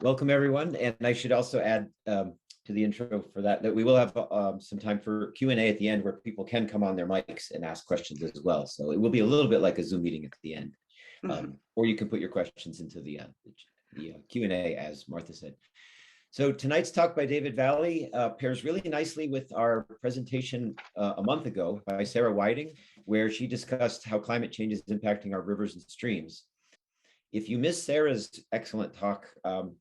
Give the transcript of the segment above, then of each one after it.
Welcome, everyone. And I should also add to the intro for that we will have some time for Q&A at the end where people can come on their mics and ask questions as well. So it will be a little bit like a Zoom meeting at the end. Or you can put your questions into the Q&A, as Martha said. So tonight's talk by David Vallee pairs really nicely with our presentation a month ago by Sarah Whiting, where she discussed how climate change is impacting our rivers and streams. If you missed Sarah's excellent talk,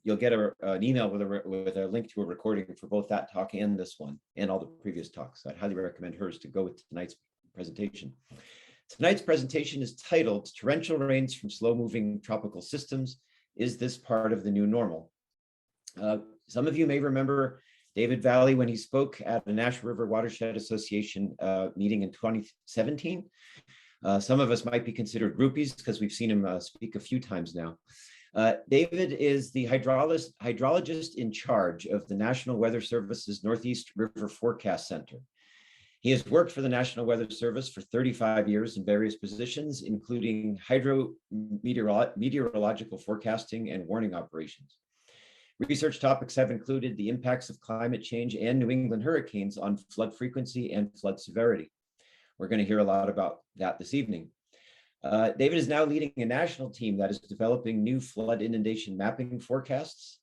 you'll get an email with a link to a recording for both that talk and this one, and all the previous talks. I'd highly recommend hers to go with tonight's presentation. Tonight's presentation is titled Torrential Rains from Slow-Moving Tropical Systems. Is this part of the new normal? Some of you may remember David Vallee when he spoke at the National River Watershed Association meeting in 2017. Some of us might be considered groupies because we've seen him speak a few times now. David is the hydrologist-in-charge of the National Weather Service's Northeast River Forecast Center. He has worked for the National Weather Service for 35 years in various positions, including meteorological forecasting and warning operations. Research topics have included the impacts of climate change and New England hurricanes on flood frequency and flood severity. We're going to hear a lot about that this evening. David is now leading a national team that is developing new flood inundation mapping forecasts.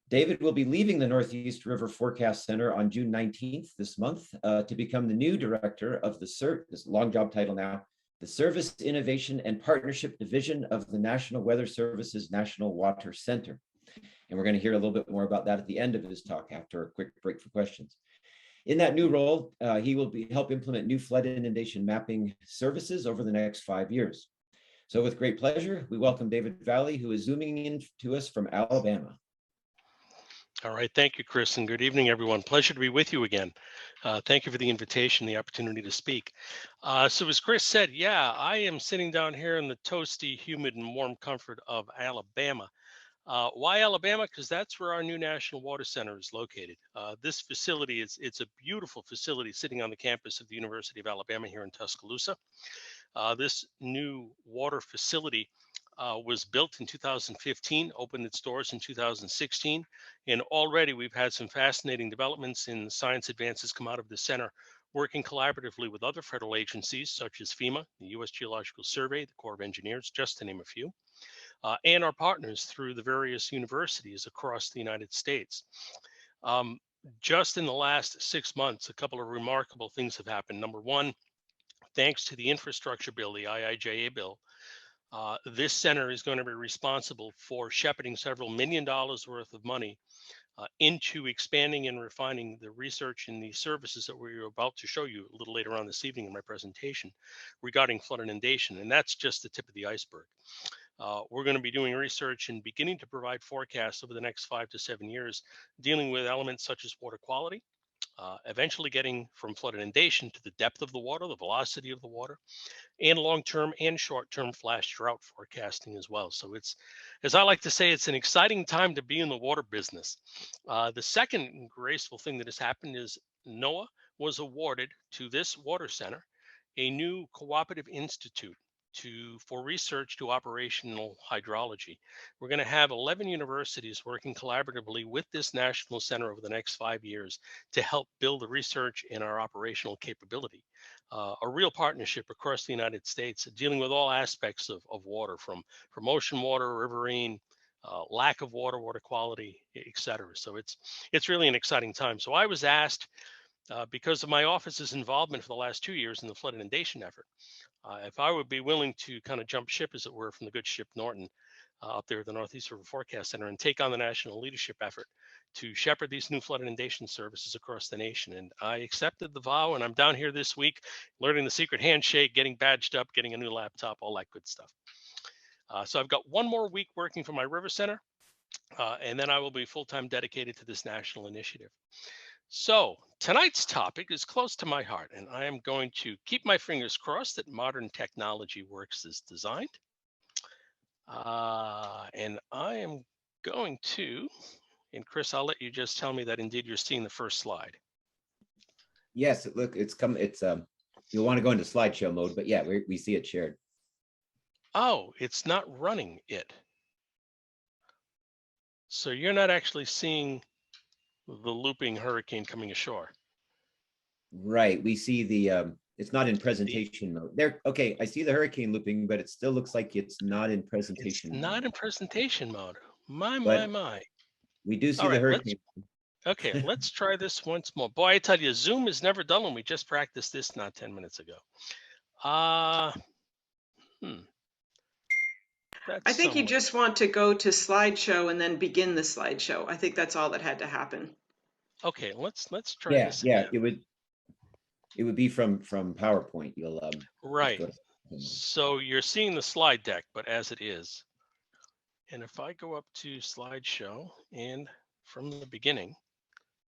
David will be leaving the Northeast River Forecast Center on June 19th this month to become the new director of this long job title now, the Service Innovation and Partnership Division of the National Weather Service's National Water Center. And we're going to hear a little bit more about that at the end of his talk after a quick break for questions. In that new role, he will help implement new flood inundation mapping services over the next 5 years. So with great pleasure, we welcome David Vallee, who is zooming in to us from Alabama. All right, thank you, Chris, and good evening, everyone. Pleasure to be with you again. Thank you for the invitation, the opportunity to speak. So as Chris said, yeah, I am sitting down here in the toasty, humid, and warm comfort of Alabama. Why Alabama? Because that's where our new National Water Center is located. This facility, it's a beautiful facility sitting on the campus of the University of Alabama here in Tuscaloosa. This new water facility was built in 2015, opened its doors in 2016, and already we've had some fascinating developments in science advances come out of the center, working collaboratively with other federal agencies such as Fema, the U.S. Geological Survey, the Corps of Engineers, just to name a few. And our partners through the various universities across the United States. Just in the last 6 months, a couple of remarkable things have happened. Number one, thanks to the infrastructure bill, the IIJA bill, this center is going to be responsible for shepherding several $1 million worth of money into expanding and refining the research and the services that we're about to show you a little later on this evening in my presentation regarding flood inundation. And that's just the tip of the iceberg. We're going to be doing research and beginning to provide forecasts over the next 5 to 7 years, dealing with elements such as water quality, eventually getting from flood inundation to the depth of the water, the velocity of the water, and long-term and short-term flash drought forecasting as well. So it's, as I like to say, it's an exciting time to be in the water business. The second graceful thing that has happened is NOAA was awarded to this water center a new cooperative institute for research to operational hydrology. We're going to have 11 universities working collaboratively with this national center over the next 5 years to help build the research in our operational capability. A real partnership across the United States dealing with all aspects of water, from ocean water, riverine, lack of water, water quality, etc. So it's really an exciting time. So I was asked, because of my office's involvement for the last 2 years in the flood inundation effort, if I would be willing to kind of jump ship, as it were, from the good ship Norton up there at the Northeast River Forecast Center and take on the national leadership effort to shepherd these new flood inundation services across the nation. And I accepted the vow, and I'm down here this week learning the secret handshake, getting badged up, getting a new laptop, all that good stuff. So I've got 1 more week working for my river center, and then I will be full-time dedicated to this national initiative. So tonight's topic is close to my heart, and I am going to keep my fingers crossed that modern technology works as designed. And I am going to, and Chris, I'll let you just tell me that indeed you're seeing the first slide. Yes, look, you'll want to go into slideshow mode, but yeah, we see it shared. Oh, it's not running it. So you're not actually seeing the looping hurricane coming ashore. Right. We see the it's not in presentation mode. There, okay, I see the hurricane looping, but it still looks like it's not in It's presentation mode. not in presentation mode. My, my, But my. we do see All the right, let's hurricane. okay, let's try this once more. Boy, I tell you, Zoom is never dull, and we just practiced this not 10 minutes ago. Uh hmm. That's I think you somewhat. just want to go to slideshow and then begin the slideshow. I think that's all that had to happen. Okay, let's try Yeah, this yeah, again. it would be from PowerPoint. You'll just Right. go to So you're seeing the slide deck, but as it is. And if I go up to slideshow and from the beginning,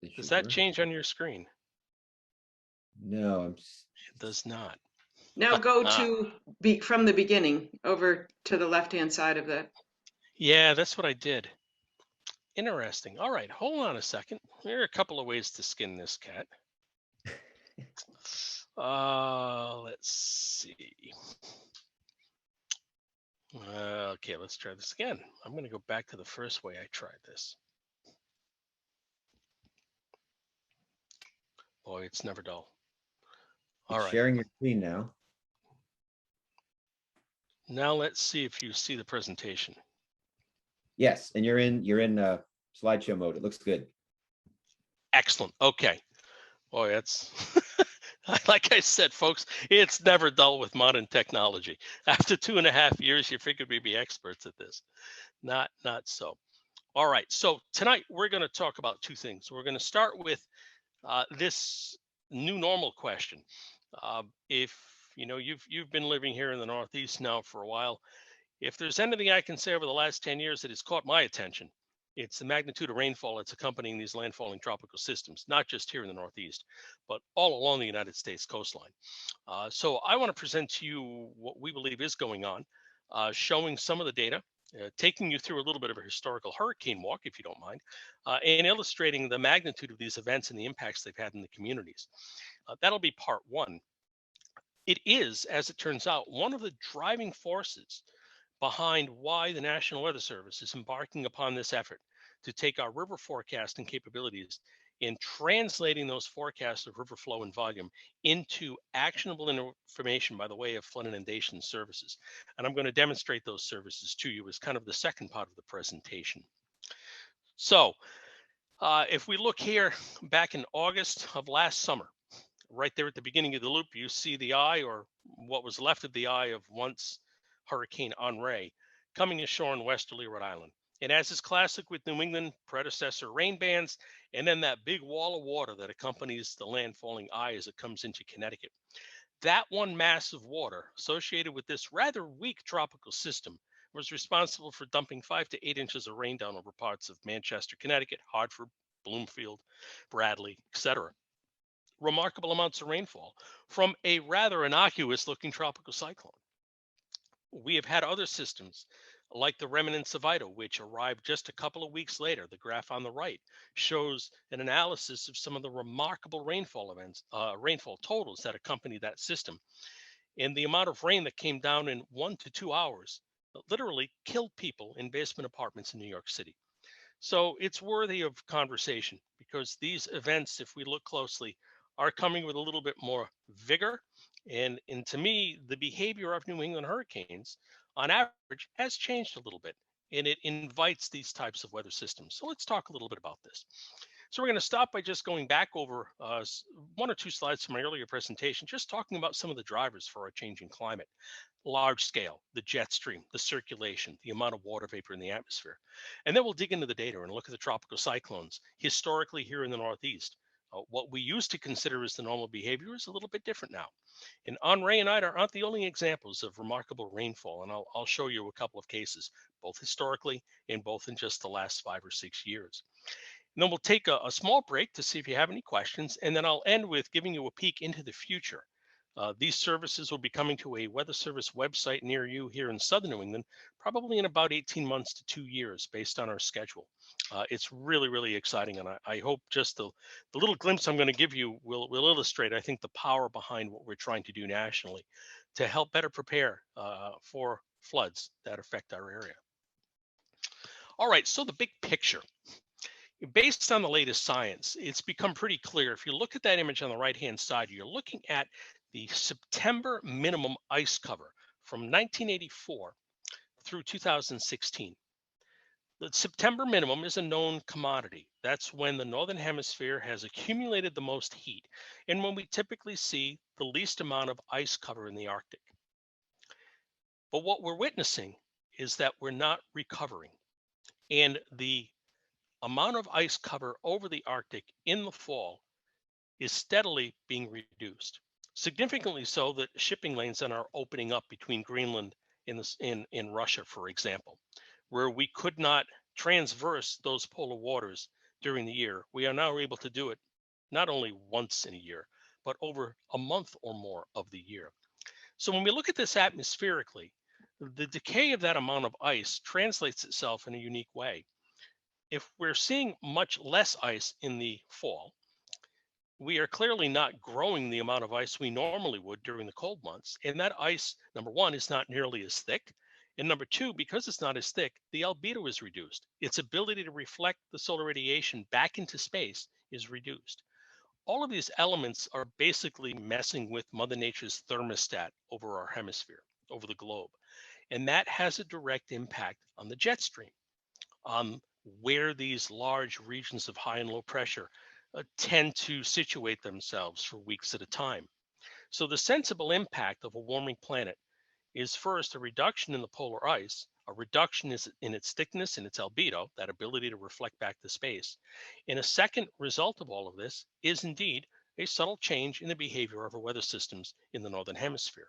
it does should that work. change on your screen? No, It does not. Now go to from the beginning over to the left-hand side of that. Yeah, that's what I did. Interesting. All right, hold on a second. There are a couple of ways to skin this cat. Let's see. Okay, let's try this again. I'm going to go back to the first way I tried this. Boy, it's never dull. All it's right. sharing your screen now. Now let's see if you see the presentation. Yes, and you're in slideshow mode. It looks good. Excellent. Okay. Boy, that's like I said, folks, it's never dull with modern technology. After 2.5 years, you figured we'd be experts at this. Not so. All right. So tonight we're going to talk about two things. We're going to start with this new normal question. If you know you've been living here in the Northeast now for a while, if there's anything I can say over the last 10 years that has caught my attention, it's the magnitude of rainfall that's accompanying these landfalling tropical systems, not just here in the Northeast, but all along the United States coastline. So I want to present to you what we believe is going on, showing some of the data, taking you through a little bit of a historical hurricane walk, if you don't mind, and illustrating the magnitude of these events and the impacts they've had in the communities. That'll be part one. It is, as it turns out, one of the driving forces behind why the National Weather Service is embarking upon this effort to take our river forecasting capabilities and translating those forecasts of river flow and volume into actionable information by the way of flood inundation services. And I'm going to demonstrate those services to you as kind of the second part of the presentation. So if we look here back in August of last summer, right there at the beginning of the loop, you see the eye, or what was left of the eye of once Hurricane Henri, coming ashore in westerly Rhode Island. And as is classic with New England, predecessor rain bands, and then that big wall of water that accompanies the landfalling eye as it comes into Connecticut. That one mass of water associated with this rather weak tropical system was responsible for dumping 5 to 8 inches of rain down over parts of Manchester, Connecticut, Hartford, Bloomfield, Bradley, etc. Remarkable amounts of rainfall from a rather innocuous looking tropical cyclone. We have had other systems like the remnants of Ida, which arrived just a couple of weeks later. The graph on the right shows an analysis of some of the remarkable rainfall events, rainfall totals that accompany that system. And the amount of rain that came down in 1 to 2 hours literally killed people in basement apartments in New York City. So it's worthy of conversation because these events, if we look closely, are coming with a little bit more vigor. And to me, the behavior of New England hurricanes on average has changed a little bit, and it invites these types of weather systems. So let's talk a little bit about this. So we're going to stop by just going back over 1 or 2 slides from my earlier presentation, just talking about some of the drivers for our changing climate. Large scale, the jet stream, the circulation, the amount of water vapor in the atmosphere. And then we'll dig into the data and look at the tropical cyclones historically here in the Northeast. What we used to consider as the normal behavior is a little bit different now. And Henri and Ida aren't the only examples of remarkable rainfall. And I'll show you a couple of cases, both historically and both in just the last 5 or 6 years. And then we'll take a small break to see if you have any questions. And then I'll end with giving you a peek into the future. These services will be coming to a weather service website near you here in Southern New England, probably in about 18 months to 2 years based on our schedule. It's really, really exciting. And I hope just the little glimpse I'm going to give you will illustrate, I think, the power behind what we're trying to do nationally to help better prepare for floods that affect our area. All right, so the big picture. Based on the latest science, it's become pretty clear. If you look at that image on the right-hand side, you're looking at the September minimum ice cover from 1984 through 2016. The September minimum is a known commodity. That's when the Northern Hemisphere has accumulated the most heat and when we typically see the least amount of ice cover in the Arctic. But what we're witnessing is that we're not recovering. And the amount of ice cover over the Arctic in the fall is steadily being reduced. Significantly so that shipping lanes are opening up between Greenland in Russia, for example, where we could not transverse those polar waters during the year. We are now able to do it not only once in a year, but over a month or more of the year. So when we look at this atmospherically, the decay of that amount of ice translates itself in a unique way. If we're seeing much less ice in the fall, we are clearly not growing the amount of ice we normally would during the cold months. And that ice, number one, is not nearly as thick. And number two, because it's not as thick, the albedo is reduced. Its ability to reflect the solar radiation back into space is reduced. All of these elements are basically messing with Mother Nature's thermostat over our hemisphere, over the globe. And that has a direct impact on the jet stream, on where these large regions of high and low pressure tend to situate themselves for weeks at a time. So the sensible impact of a warming planet is first a reduction in the polar ice, a reduction in its thickness and its albedo, that ability to reflect back to space. And a second result of all of this is indeed a subtle change in the behavior of our weather systems in the Northern Hemisphere.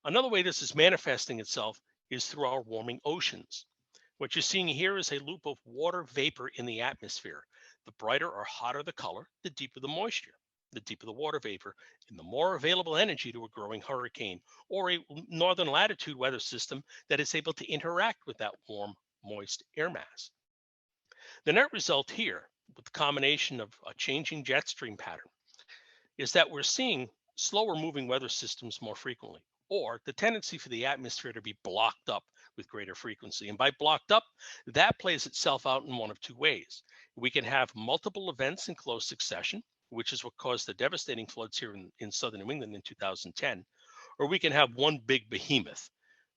Another way this is manifesting itself is through our warming oceans. What you're seeing here is a loop of water vapor in the atmosphere. The brighter or hotter the color, the deeper the moisture, the deeper the water vapor, and the more available energy to a growing hurricane or a northern latitude weather system that is able to interact with that warm, moist air mass. The net result here, with the combination of a changing jet stream pattern, is that we're seeing slower moving weather systems more frequently, or the tendency for the atmosphere to be blocked up with greater frequency. And by blocked up, that plays itself out in one of two ways. We can have multiple events in close succession, which is what caused the devastating floods here in southern New England in 2010, or we can have one big behemoth,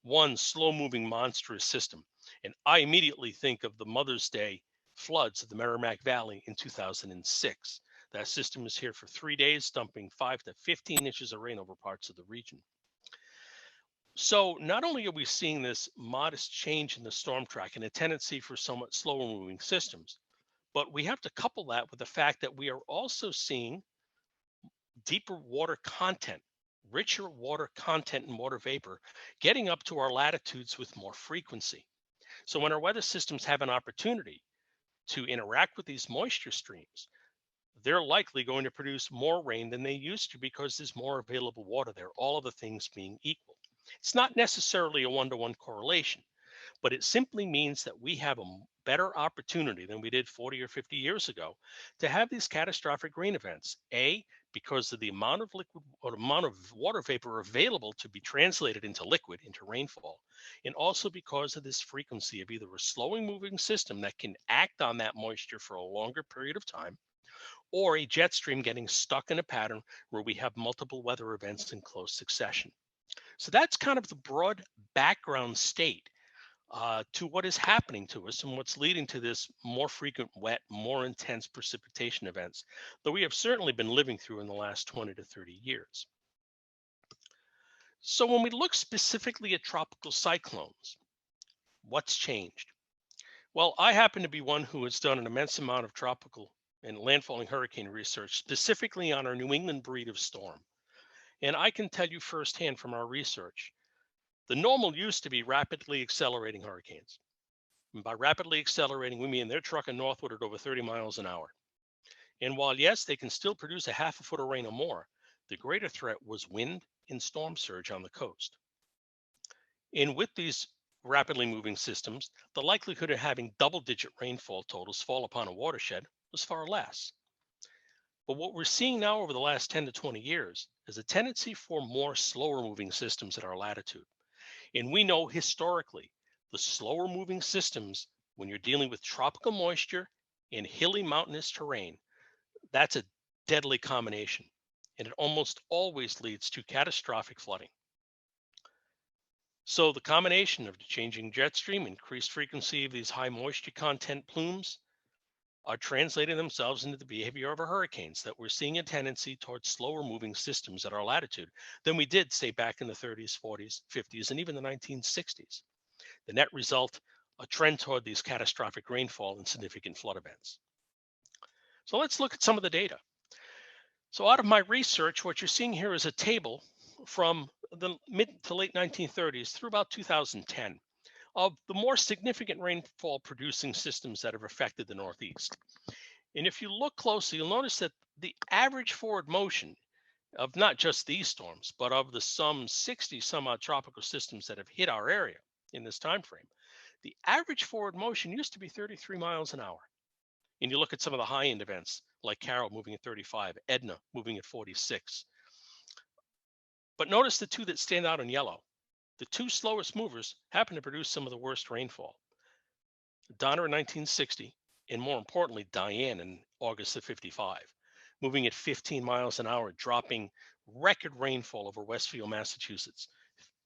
one slow-moving monstrous system. And I immediately think of the Mother's Day floods of the Merrimack Valley in 2006. That system is here for 3 days, dumping 5 to 15 inches of rain over parts of the region. So not only are we seeing this modest change in the storm track and a tendency for somewhat slower moving systems, but we have to couple that with the fact that we are also seeing deeper water content, richer water content and water vapor getting up to our latitudes with more frequency. So when our weather systems have an opportunity to interact with these moisture streams, they're likely going to produce more rain than they used to because there's more available water there, all of the things being equal. It's not necessarily a one-to-one correlation, but it simply means that we have a better opportunity than we did 40 or 50 years ago to have these catastrophic rain events. A, because of the amount of liquid or amount of water vapor available to be translated into liquid, into rainfall, and also because of this frequency of either a slowing moving system that can act on that moisture for a longer period of time, or a jet stream getting stuck in a pattern where we have multiple weather events in close succession. So that's kind of the broad background state to what is happening to us and what's leading to this more frequent wet, more intense precipitation events that we have certainly been living through in the last 20 to 30 years. So when we look specifically at tropical cyclones, what's changed? Well, I happen to be one who has done an immense amount of tropical and landfalling hurricane research, specifically on our New England breed of storm. And I can tell you firsthand from our research, the normal used to be rapidly accelerating hurricanes. And by rapidly accelerating, we mean they're trucking northward at over 30 miles an hour. And while, yes, they can still produce a half a foot of rain or more, the greater threat was wind and storm surge on the coast. And with these rapidly moving systems, the likelihood of having double-digit rainfall totals fall upon a watershed was far less. But what we're seeing now over the last 10 to 20 years is a tendency for more slower moving systems at our latitude. And we know historically the slower moving systems, when you're dealing with tropical moisture in hilly mountainous terrain, that's a deadly combination, and it almost always leads to catastrophic flooding. So the combination of the changing jet stream, increased frequency of these high moisture content plumes are translating themselves into the behavior of our hurricanes, that we're seeing a tendency towards slower moving systems at our latitude than we did, say, back in the 30s, 40s, 50s, and even the 1960s. The net result, a trend toward these catastrophic rainfall and significant flood events. So let's look at some of the data. So out of my research, what you're seeing here is a table from the mid to late 1930s through about 2010 of the more significant rainfall producing systems that have affected the Northeast. And if you look closely, you'll notice that the average forward motion of not just these storms, but of the some 60 some odd tropical systems that have hit our area in this time frame, the average forward motion used to be 33 miles an hour. And you look at some of the high end events like Carol moving at 35, Edna moving at 46. But notice the two that stand out in yellow. The two slowest movers happen to produce some of the worst rainfall. Donna in 1960, and more importantly, Diane in August of 55, moving at 15 miles an hour, dropping record rainfall over Westfield, Massachusetts.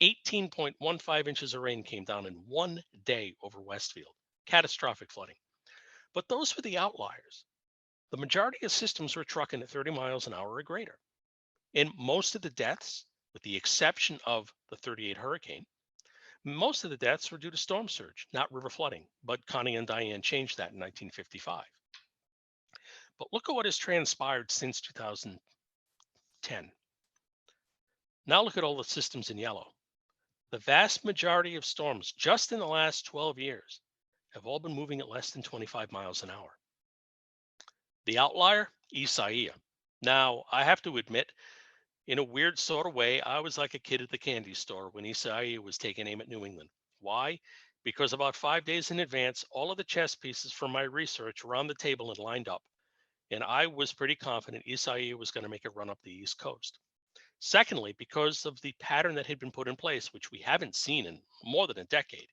18.15 inches of rain came down in one day over Westfield. Catastrophic flooding. But those were the outliers. The majority of systems were trucking at 30 miles an hour or greater. And most of the deaths, with the exception of the 38 hurricane, most of the deaths were due to storm surge, not river flooding. But Connie and Diane changed that in 1955. But look at what has transpired since 2010. Now look at all the systems in yellow. The vast majority of storms just in the last 12 years have all been moving at less than 25 miles an hour. The outlier, Isaiah. Now, I have to admit, in a weird sort of way, I was like a kid at the candy store when Isaiah was taking aim at New England. Why? Because about 5 days in advance, all of the chess pieces from my research were on the table and lined up. And I was pretty confident Isaiah was going to make a run up the East Coast. Secondly, because of the pattern that had been put in place, which we haven't seen in more than a decade,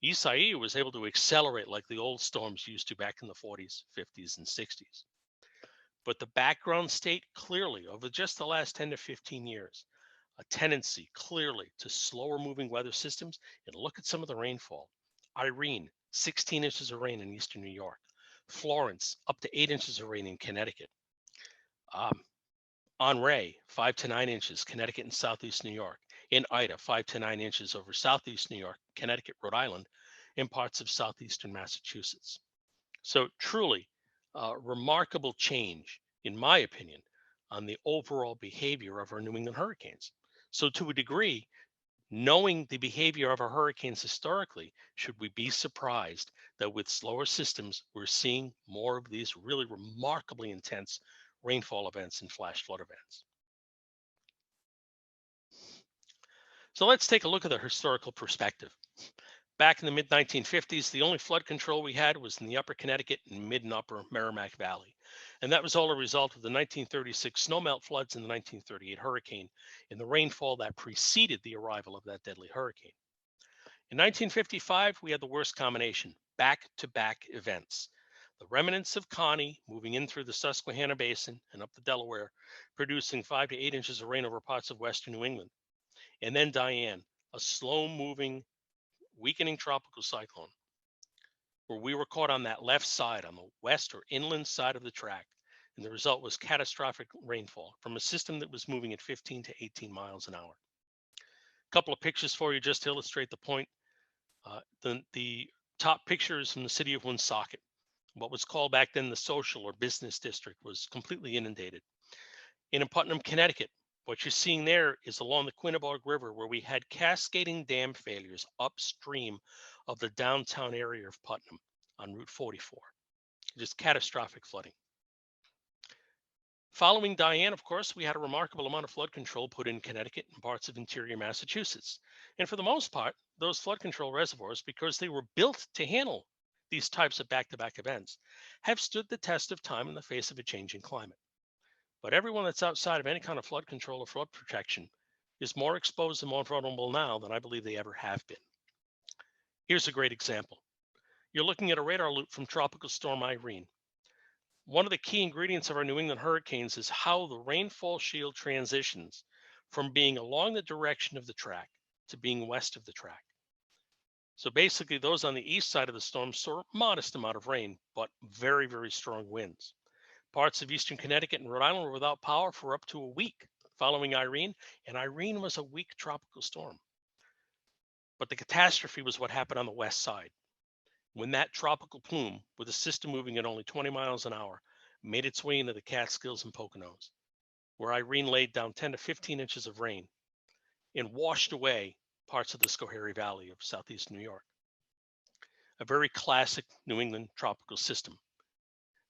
Isaiah was able to accelerate like the old storms used to back in the 40s, 50s, and 60s. But the background state clearly, over just the last 10 to 15 years, a tendency clearly to slower moving weather systems. And look at some of the rainfall. Irene, 16 inches of rain in eastern New York. Florence, up to 8 inches of rain in Connecticut. Henri, 5 to 9 inches, Connecticut and southeast New York. In Ida, 5 to 9 inches over southeast New York, Connecticut, Rhode Island, and parts of southeastern Massachusetts. So truly, remarkable change, in my opinion, on the overall behavior of our New England hurricanes. So to a degree, knowing the behavior of our hurricanes historically, should we be surprised that with slower systems, we're seeing more of these really remarkably intense rainfall events and flash flood events? So let's take a look at the historical perspective. Back in the mid-1950s, the only flood control we had was in the upper Connecticut and mid and upper Merrimack Valley. And that was all a result of the 1936 snowmelt floods and the 1938 hurricane and the rainfall that preceded the arrival of that deadly hurricane. In 1955, we had the worst combination, back-to-back events. The remnants of Connie moving in through the Susquehanna Basin and up the Delaware, producing 5 to 8 inches of rain over parts of western New England. And then Diane, a slow-moving, weakening tropical cyclone, where we were caught on that left side, on the west or inland side of the track. And the result was catastrophic rainfall from a system that was moving at 15 to 18 miles an hour. A couple of pictures for you just to illustrate the point. The top picture is from the city of Woonsocket. What was called back then the social or business district was completely inundated. In Putnam, Connecticut, what you're seeing there is along the Quinebaug River, where we had cascading dam failures upstream of the downtown area of Putnam on Route 44. Just catastrophic flooding. Following Diane, of course, we had a remarkable amount of flood control put in Connecticut and parts of interior Massachusetts. And for the most part, those flood control reservoirs, because they were built to handle these types of back-to-back events, have stood the test of time in the face of a changing climate. But everyone that's outside of any kind of flood control or flood protection is more exposed and more vulnerable now than I believe they ever have been. Here's a great example. You're looking at a radar loop from Tropical Storm Irene. One of the key ingredients of our New England hurricanes is how the rainfall shield transitions from being along the direction of the track to being west of the track. So basically, those on the east side of the storm saw a modest amount of rain, but very, very strong winds. Parts of eastern Connecticut and Rhode Island were without power for up to a week following Irene, and Irene was a weak tropical storm. But the catastrophe was what happened on the west side. When that tropical plume, with a system moving at only 20 miles an hour, made its way into the Catskills and Poconos, where Irene laid down 10 to 15 inches of rain and washed away parts of the Schoharie Valley of southeast New York. A very classic New England tropical system.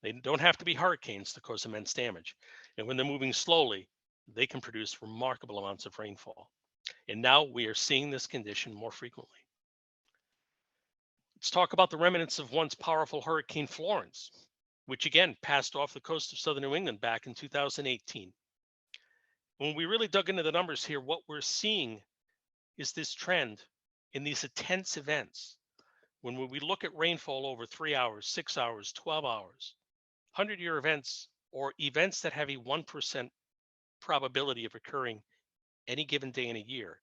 They don't have to be hurricanes to cause immense damage. And when they're moving slowly, they can produce remarkable amounts of rainfall. And now we are seeing this condition more frequently. Let's talk about the remnants of once powerful Hurricane Florence, which again passed off the coast of southern New England back in 2018. When we really dug into the numbers here, what we're seeing is this trend in these intense events. When we look at rainfall over 3 hours, 6 hours, 12 hours, 100-year events or events that have a 1% probability of occurring any given day in a year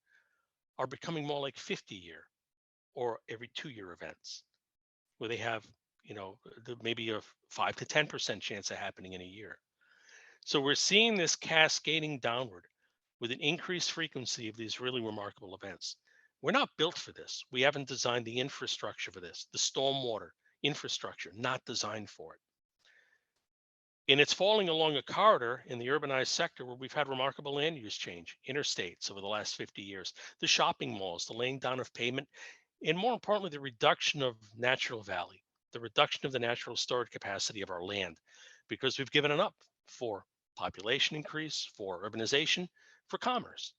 are becoming more like 50-year or every 2-year events, where they have, maybe a 5 to 10% chance of happening in a year. So we're seeing this cascading downward with an increased frequency of these really remarkable events. We're not built for this. We haven't designed the infrastructure for this, the stormwater infrastructure, not designed for it. And it's falling along a corridor in the urbanized sector where we've had remarkable land use change, interstates over the last 50 years, the shopping malls, the laying down of pavement, and more importantly, the reduction of natural valley, the reduction of the natural storage capacity of our land, because we've given it up for population increase, for urbanization, for commerce.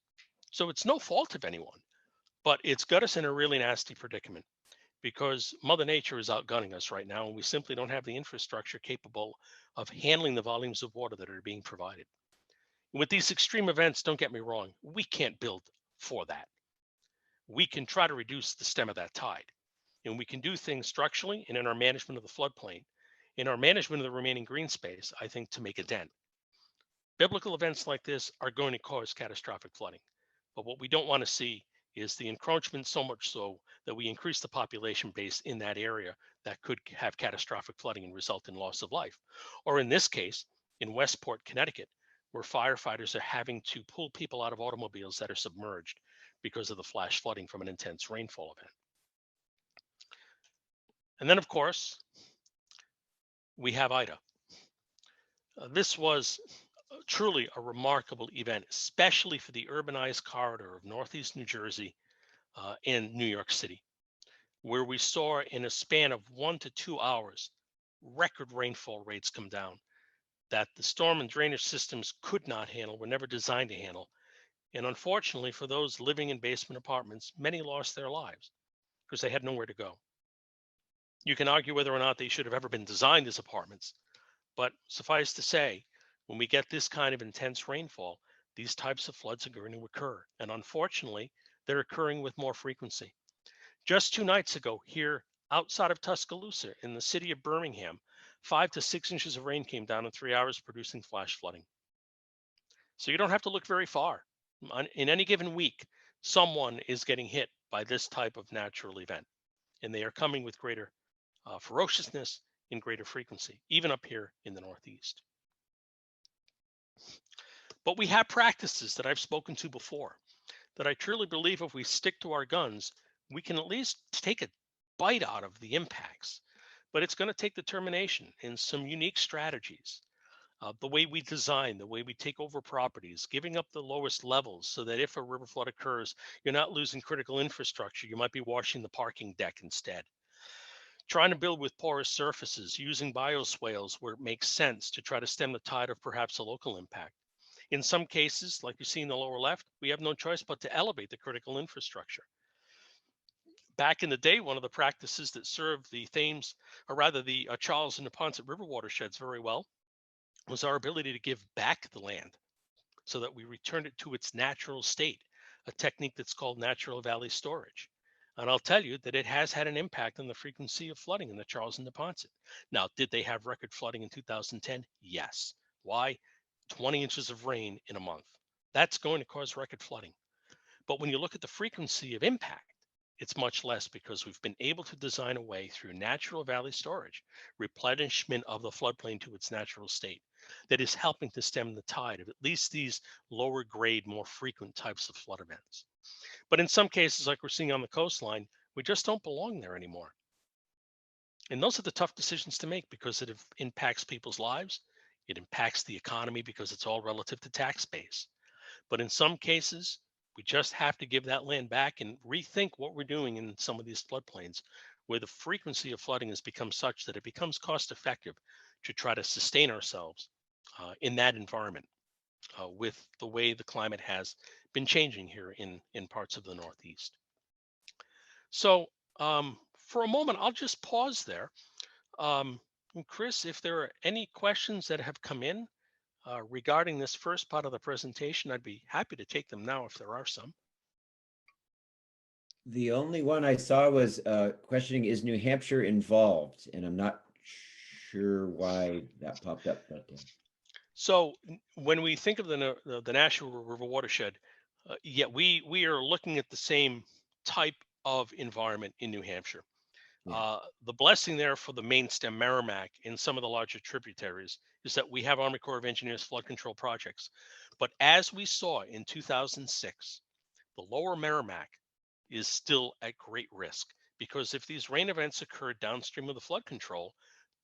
So it's no fault of anyone, but it's got us in a really nasty predicament because Mother Nature is outgunning us right now, and we simply don't have the infrastructure capable of handling the volumes of water that are being provided. With these extreme events, don't get me wrong, we can't build for that. We can try to reduce the stem of that tide, and we can do things structurally and in our management of the floodplain, in our management of the remaining green space, I think, to make a dent. Biblical events like this are going to cause catastrophic flooding, but what we don't want to see is the encroachment so much so that we increase the population base in that area that could have catastrophic flooding and result in loss of life. Or in this case, in Westport, Connecticut, where firefighters are having to pull people out of automobiles that are submerged because of the flash flooding from an intense rainfall event. And then, of course, we have Ida. This was truly a remarkable event, especially for the urbanized corridor of Northeast New Jersey and New York City, where we saw in a span of 1 to 2 hours, record rainfall rates come down that the storm and drainage systems could not handle, were never designed to handle. And unfortunately, for those living in basement apartments, many lost their lives because they had nowhere to go. You can argue whether or not they should have ever been designed as apartments, but suffice to say, when we get this kind of intense rainfall, these types of floods are going to occur. And unfortunately, they're occurring with more frequency. Just 2 nights ago, here outside of Tuscaloosa in the city of Birmingham, 5 to 6 inches of rain came down in 3 hours, producing flash flooding. So you don't have to look very far. In any given week, someone is getting hit by this type of natural event, and they are coming with greater ferociousness and greater frequency, even up here in the Northeast. But we have practices that I've spoken to before that I truly believe if we stick to our guns, we can at least take a bite out of the impacts. But it's going to take determination and some unique strategies. The way we design, the way we take over properties, giving up the lowest levels so that if a river flood occurs, you're not losing critical infrastructure. You might be washing the parking deck instead. Trying to build with porous surfaces, using bioswales where it makes sense to try to stem the tide of perhaps a local impact. In some cases, like you see in the lower left, we have no choice but to elevate the critical infrastructure. Back in the day, one of the practices that served the Thames, or rather the Charles and Neponset River watersheds very well, was our ability to give back the land so that we returned it to its natural state, a technique that's called natural valley storage. And I'll tell you that it has had an impact on the frequency of flooding in the Charles and Neponset. Now, did they have record flooding in 2010? Yes. Why? 20 inches of rain in a month. That's going to cause record flooding. But when you look at the frequency of impact, it's much less because we've been able to design a way through natural valley storage, replenishment of the floodplain to its natural state, that is helping to stem the tide of at least these lower grade, more frequent types of flood events. But in some cases, like we're seeing on the coastline, we just don't belong there anymore. And those are the tough decisions to make because it impacts people's lives. It impacts the economy because it's all relative to tax base. But in some cases, we just have to give that land back and rethink what we're doing in some of these floodplains where the frequency of flooding has become such that it becomes cost effective to try to sustain ourselves in that environment with the way the climate has been changing here in parts of the Northeast. So for a moment, I'll just pause there. Chris, if there are any questions that have come in regarding this first part of the presentation, I'd be happy to take them now if there are some. The only one I saw was questioning, is New Hampshire involved? And I'm not sure why that popped up. But So when we think of the Nashua River watershed, yeah, we are looking at the same type of environment in New Hampshire. Yeah. The blessing there for the main stem Merrimack and some of the larger tributaries is that we have Army Corps of Engineers flood control projects. But as we saw in 2006, the lower Merrimack is still at great risk because if these rain events occur downstream of the flood control,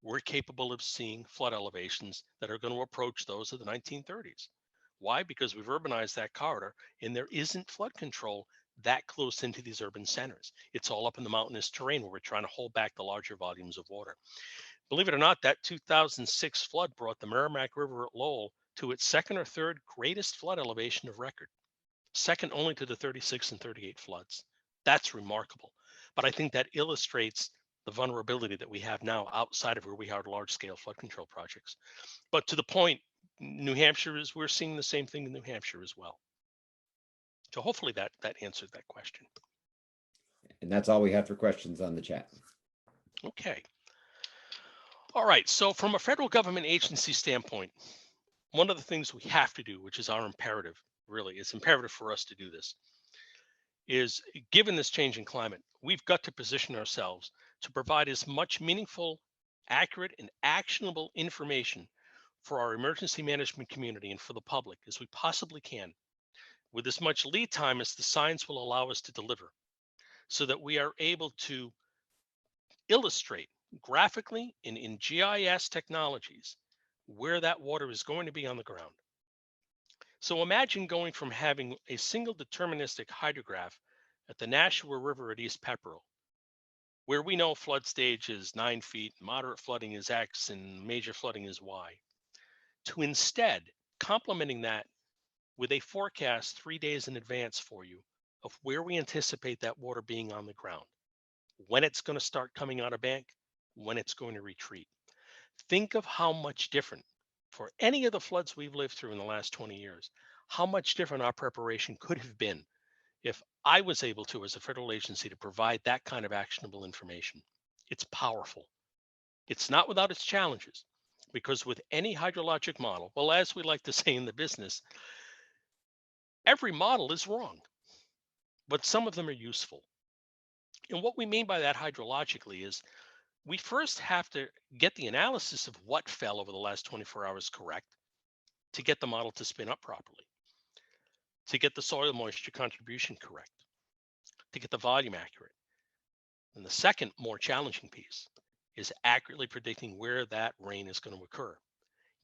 we're capable of seeing flood elevations that are going to approach those of the 1930s. Why? Because we've urbanized that corridor and there isn't flood control that close into these urban centers. It's all up in the mountainous terrain where we're trying to hold back the larger volumes of water. Believe it or not, that 2006 flood brought the Merrimack River at Lowell to its second or third greatest flood elevation of record, second only to the 36 and 38 floods. That's remarkable. But I think that illustrates the vulnerability that we have now outside of where we have large scale flood control projects. But to the point, New Hampshire we're seeing the same thing in New Hampshire as well. So hopefully that answered that question. And that's all we have for questions on the chat. Okay. All right. So from a federal government agency standpoint, one of the things we have to do, which is our imperative, really, it's imperative for us to do this, is given this change in climate, we've got to position ourselves to provide as much meaningful, accurate, and actionable information for our emergency management community and for the public as we possibly can, with as much lead time as the science will allow us to deliver, so that we are able to illustrate graphically and in GIS technologies where that water is going to be on the ground. So imagine going from having a single deterministic hydrograph at the Nashua River at East Pepperell, where we know flood stage is 9 feet, moderate flooding is X, and major flooding is Y, to instead complementing that with a forecast 3 days in advance for you of where we anticipate that water being on the ground, when it's going to start coming out of bank, when it's going to retreat. Think of how much different, for any of the floods we've lived through in the last 20 years, how much different our preparation could have been if I was able to, as a federal agency, to provide that kind of actionable information. It's powerful. It's not without its challenges, because with any hydrologic model, well, as we like to say in the business, every model is wrong, but some of them are useful. And what we mean by that hydrologically is we first have to get the analysis of what fell over the last 24 hours correct to get the model to spin up properly, to get the soil moisture contribution correct, to get the volume accurate. And the second, more challenging piece is accurately predicting where that rain is going to occur,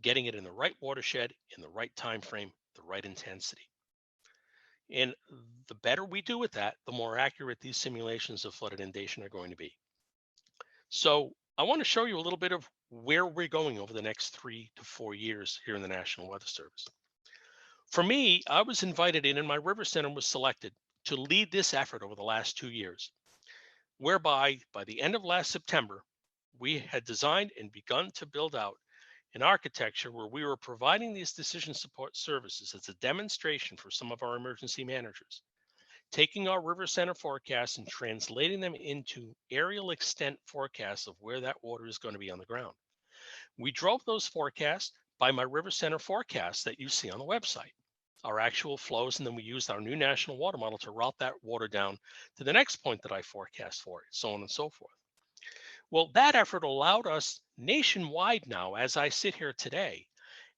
getting it in the right watershed, in the right time frame, the right intensity. And the better we do with that, the more accurate these simulations of flood inundation are going to be. So I want to show you a little bit of where we're going over the next 3 to 4 years here in the National Weather Service. For me, I was invited in and my river center was selected to lead this effort over the last 2 years, whereby by the end of last September, we had designed and begun to build out an architecture where we were providing these decision support services as a demonstration for some of our emergency managers taking our river center forecasts and translating them into areal extent forecasts of where that water is going to be on the ground. We drove those forecasts by my river center forecasts that you see on the website, our actual flows, and then we used our new national water model to route that water down to the next point that I forecast for it, so on and so forth. Well, that effort allowed us nationwide now, as I sit here today,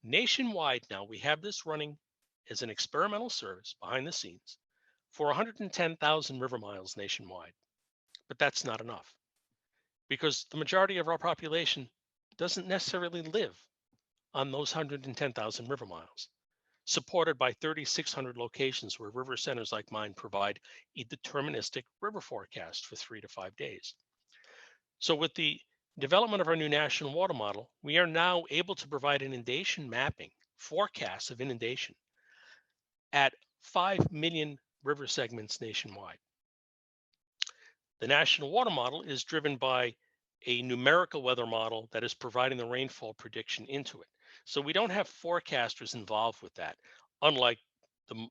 nationwide now, we have this running as an experimental service behind the scenes for 110,000 river miles nationwide. But that's not enough, because the majority of our population doesn't necessarily live on those 110,000 river miles, supported by 3,600 locations where river centers like mine provide a deterministic river forecast for 3 to 5 days. So with the development of our new national water model, we are now able to provide inundation mapping, forecasts of inundation at 5 million river segments nationwide. The national water model is driven by a numerical weather model that is providing the rainfall prediction into it. So we don't have forecasters involved with that, unlike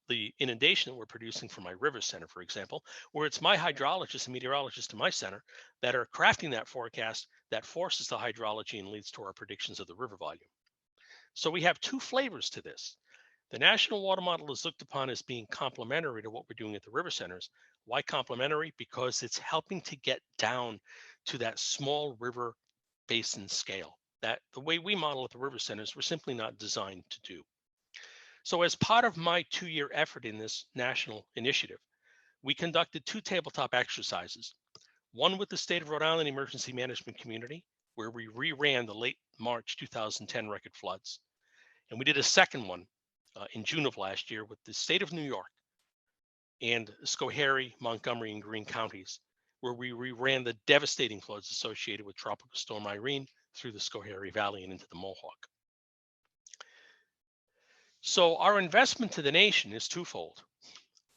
the inundation that we're producing for my river center, for example, where it's my hydrologist and meteorologist in my center that are crafting that forecast that forces the hydrology and leads to our predictions of the river volume. So we have two flavors to this. The national water model is looked upon as being complementary to what we're doing at the river centers. Why complementary? Because it's helping to get down to that small river basin scale that the way we model at the river centers, we're simply not designed to do. So as part of my 2-year effort in this national initiative, we conducted 2 tabletop exercises, one with the state of Rhode Island emergency management community, where we reran the late March 2010 record floods. And we did a second one in June of last year with the state of New York and Schoharie, Montgomery, and Greene counties, where we reran the devastating floods associated with Tropical Storm Irene through the Schoharie Valley and into the Mohawk. So our investment to the nation is twofold.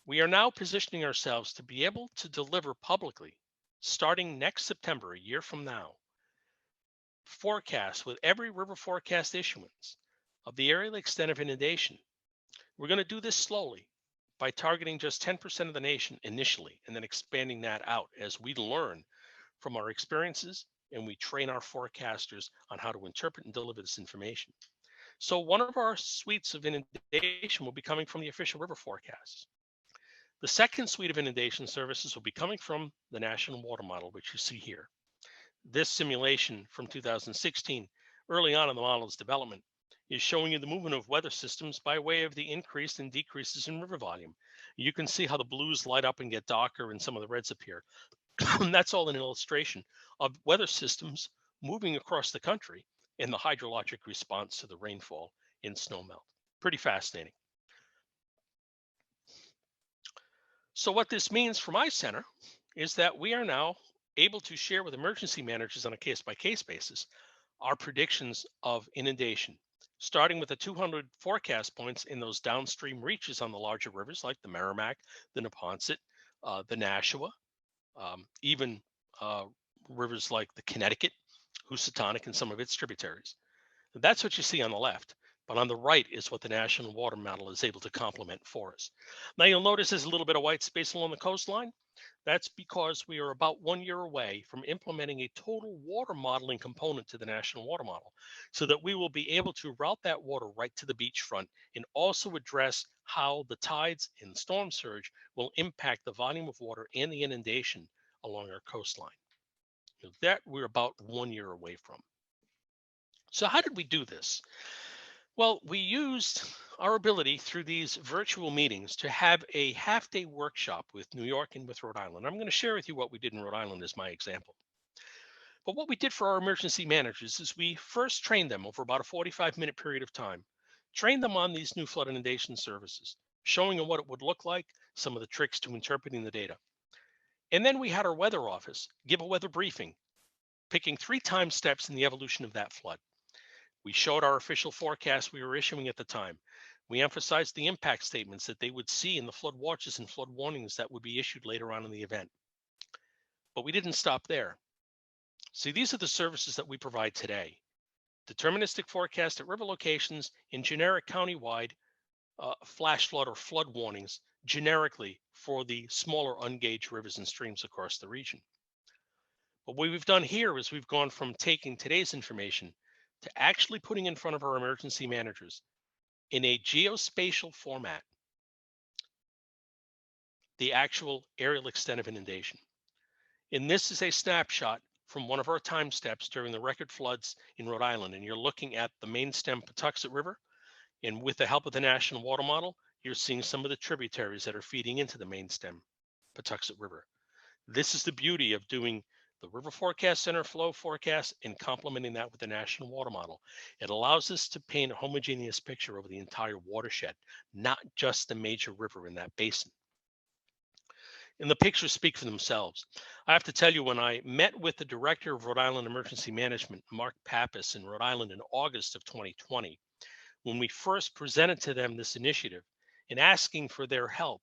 We are now positioning ourselves to be able to deliver publicly, starting next September, a year from now, forecasts with every river forecast issuance of the areal extent of inundation. We're going to do this slowly by targeting just 10% of the nation initially, and then expanding that out as we learn from our experiences and we train our forecasters on how to interpret and deliver this information. So one of our suites of inundation will be coming from the official river forecasts. The second suite of inundation services will be coming from the National Water Model, which you see here. This simulation from 2016, early on in the model's development, is showing you the movement of weather systems by way of the increase and decreases in river volume. You can see how the blues light up and get darker and some of the reds appear. And that's all an illustration of weather systems moving across the country and the hydrologic response to the rainfall and snowmelt. Pretty fascinating. So what this means for my center is that we are now able to share with emergency managers on a case-by-case basis our predictions of inundation, starting with the 200 forecast points in those downstream reaches on the larger rivers like the Merrimack, the Neponset, the Nashua, even rivers like the Connecticut, Housatonic, and some of its tributaries. That's what you see on the left, but on the right is what the National Water Model is able to complement for us. Now you'll notice there's a little bit of white space along the coastline. That's because we are about 1 year away from implementing a total water modeling component to the National Water Model, so that we will be able to route that water right to the beachfront and also address how the tides and storm surge will impact the volume of water and the inundation along our coastline. That we're about 1 year away from. So how did we do this? Well, we used our ability through these virtual meetings to have a half-day workshop with New York and with Rhode Island. I'm going to share with you what we did in Rhode Island as my example. But what we did for our emergency managers is we first trained them over about a 45-minute period of time, trained them on these new flood inundation services, showing them what it would look like, some of the tricks to interpreting the data. And then we had our weather office give a weather briefing, picking 3 time steps in the evolution of that flood. We showed our official forecast we were issuing at the time. We emphasized the impact statements that they would see in the flood watches and flood warnings that would be issued later on in the event. But we didn't stop there. See, these are the services that we provide today. Deterministic forecast at river locations in generic countywide flash flood or flood warnings generically for the smaller ungauged rivers and streams across the region. But what we've done here is we've gone from taking today's information to actually putting in front of our emergency managers in a geospatial format the actual aerial extent of inundation. And this is a snapshot from one of our time steps during the record floods in Rhode Island. And you're looking at the main stem Patuxent River. And with the help of the National Water Model, you're seeing some of the tributaries that are feeding into the main stem Patuxent River. This is the beauty of doing the River Forecast Center flow forecast and complementing that with the National Water Model. It allows us to paint a homogeneous picture over the entire watershed, not just the major river in that basin. And the pictures speak for themselves. I have to tell you, when I met with the director of Rhode Island Emergency Management, Mark Pappas, in Rhode Island in August of 2020, when we first presented to them this initiative and asking for their help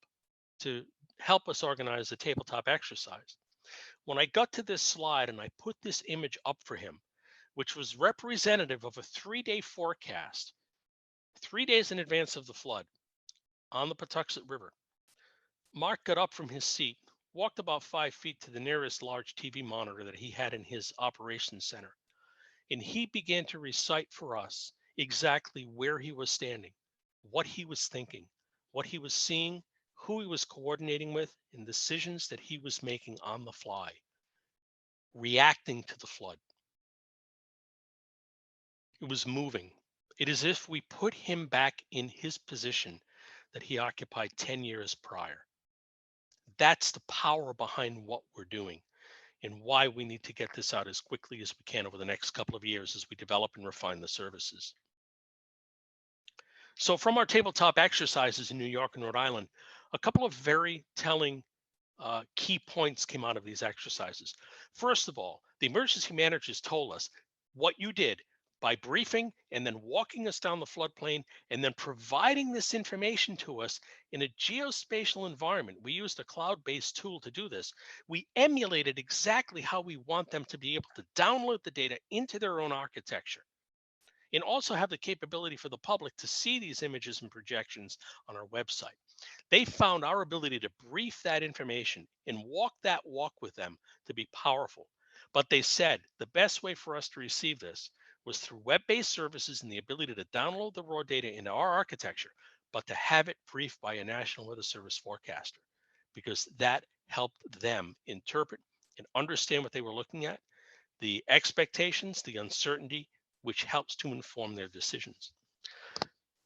to help us organize a tabletop exercise, when I got to this slide and I put this image up for him, which was representative of a 3-day forecast, 3 days in advance of the flood on the Patuxent River, Mark got up from his seat, walked about 5 feet to the nearest large TV monitor that he had in his operations center, and he began to recite for us exactly where he was standing, what he was thinking, what he was seeing, who he was coordinating with, and decisions that he was making on the fly, reacting to the flood. It was moving. It is as if we put him back in his position that he occupied 10 years prior. That's the power behind what we're doing and why we need to get this out as quickly as we can over the next couple of years as we develop and refine the services. So from our tabletop exercises in New York and Rhode Island, a couple of very telling key points came out of these exercises. First of all, the emergency managers told us what you did by briefing and then walking us down the floodplain and then providing this information to us in a geospatial environment. We used a cloud-based tool to do this. We emulated exactly how we want them to be able to download the data into their own architecture and also have the capability for the public to see these images and projections on our website. They found our ability to brief that information and walk that walk with them to be powerful. But they said the best way for us to receive this was through web-based services and the ability to download the raw data into our architecture, but to have it briefed by a National Weather Service forecaster, because that helped them interpret and understand what they were looking at, the expectations, the uncertainty, which helps to inform their decisions.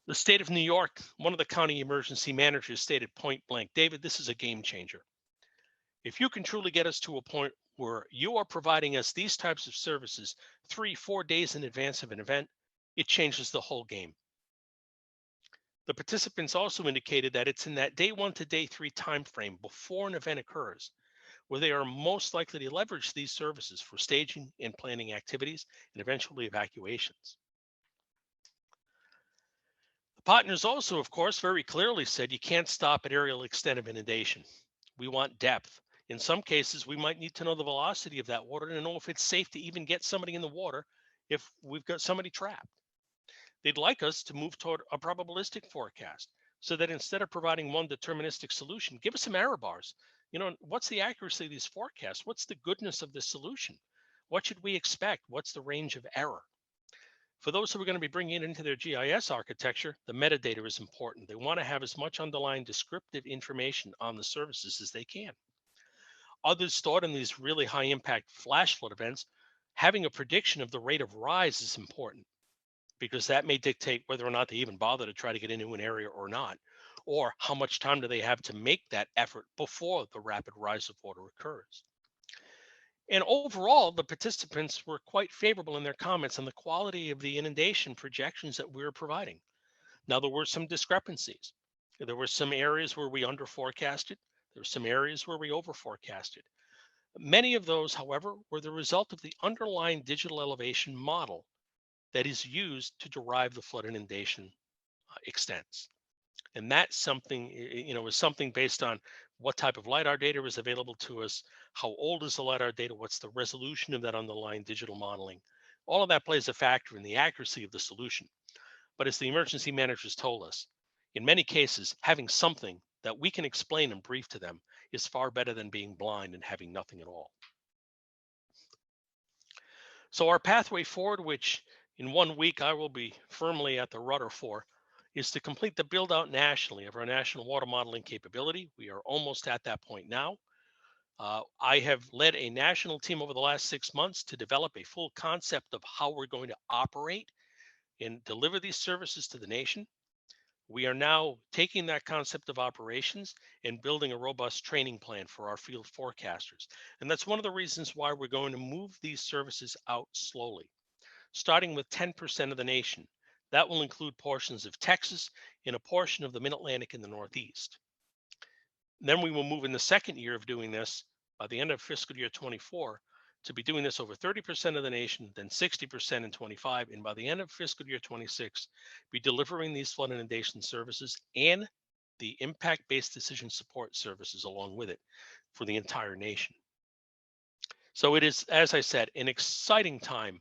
The state of New York, one of the county emergency managers stated point blank, David, this is a game changer. If you can truly get us to a point where you are providing us these types of services 3-4 days in advance of an event, it changes the whole game. The participants also indicated that it's in that day 1 to day 3 timeframe before an event occurs where they are most likely to leverage these services for staging and planning activities and eventually evacuations. The partners also, of course, very clearly said you can't stop at aerial extent of inundation. We want depth. In some cases, we might need to know the velocity of that water to know if it's safe to even get somebody in the water if we've got somebody trapped. They'd like us to move toward a probabilistic forecast so that instead of providing one deterministic solution, give us some error bars. You know, what's the accuracy of these forecasts? What's the goodness of this solution? What should we expect? What's the range of error? For those who are going to be bringing it into their GIS architecture, the metadata is important. They want to have as much underlying descriptive information on the services as they can. Others thought in these really high impact flash flood events, having a prediction of the rate of rise is important because that may dictate whether or not they even bother to try to get into an area or not, or how much time do they have to make that effort before the rapid rise of water occurs. And overall, the participants were quite favorable in their comments on the quality of the inundation projections that we were providing. Now, there were some discrepancies. There were some areas where we under forecasted. There were some areas where we over forecasted. Many of those, however, were the result of the underlying digital elevation model that is used to derive the flood inundation extents. And that's something, you know, is something based on what type of LiDAR data is available to us, how old is the LiDAR data, what's the resolution of that underlying digital modeling. All of that plays a factor in the accuracy of the solution. But as the emergency managers told us, In many cases, having something that we can explain and brief to them is far better than being blind and having nothing at all. So our pathway forward, which in 1 week I will be firmly at the rudder for, is to complete the build out nationally of our national water modeling capability. We are almost at that point now. I have led a national team over the last 6 months to develop a full concept of how we're going to operate and deliver these services to the nation. We are now taking that concept of operations and building a robust training plan for our field forecasters. And that's one of the reasons why we're going to move these services out slowly, starting with 10% of the nation. That will include portions of Texas and a portion of the Mid-Atlantic and the Northeast. Then we will move in the second year of doing this, by the end of fiscal year 24, to be doing this over 30% of the nation, then 60% in 25, and by the end of fiscal year 26, be delivering these flood inundation services and the impact-based decision support services along with it for the entire nation. So it is, as I said, an exciting time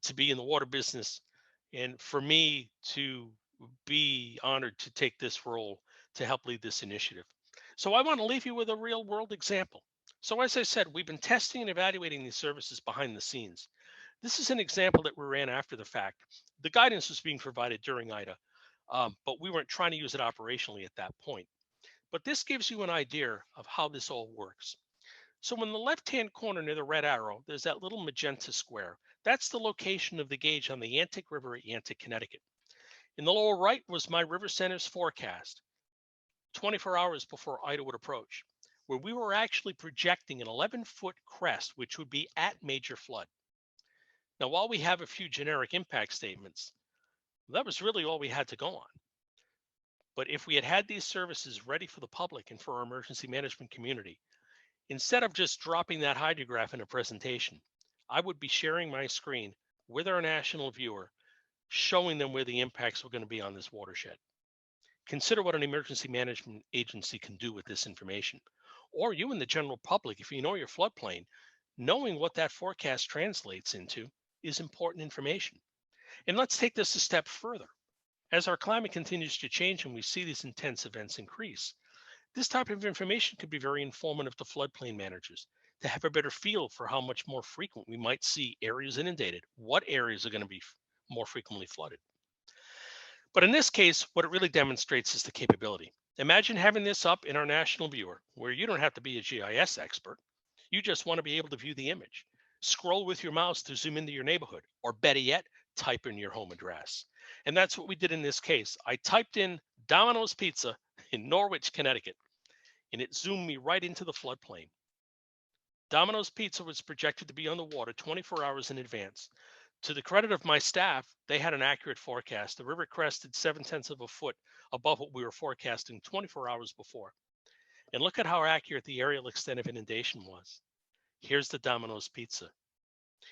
to be in the water business, and for me to be honored to take this role to help lead this initiative. So I want to leave you with a real world example. So as I said, we've been testing and evaluating these services behind the scenes. This is an example that we ran after the fact. The guidance was being provided during IDA, but we weren't trying to use it operationally at that point. But this gives you an idea of how this all works. So in the left-hand corner near the red arrow, there's that little magenta square. That's the location of the gauge on the Yantic River at Yantic, Connecticut. In the lower right was my River Center's forecast, 24 hours before Ida would approach, where we were actually projecting an 11-foot crest, which would be at major flood. Now, while we have a few generic impact statements, that was really all we had to go on. But if we had had these services ready for the public and for our emergency management community, instead of just dropping that hydrograph in a presentation, I would be sharing my screen with our national viewer, showing them where the impacts were going to be on this watershed. Consider what an emergency management agency can do with this information. Or you and the general public, if you know your floodplain, knowing what that forecast translates into is important information. And let's take this a step further. As our climate continues to change and we see these intense events increase, this type of information could be very informative to floodplain managers to have a better feel for how much more frequent we might see areas inundated, what areas are going to be more frequently flooded. But in this case, what it really demonstrates is the capability. Imagine having this up in our national viewer where you don't have to be a GIS expert. You just want to be able to view the image. Scroll with your mouse to zoom into your neighborhood, or better yet, type in your home address. And that's what we did in this case. I typed in Domino's Pizza in Norwich, Connecticut, and it zoomed me right into the floodplain. Domino's Pizza was projected to be on the water 24 hours in advance. To the credit of my staff, they had an accurate forecast. The river crested 0.7 of a foot above what we were forecasting 24 hours before. And look at how accurate the areal extent of inundation was. Here's the Domino's Pizza.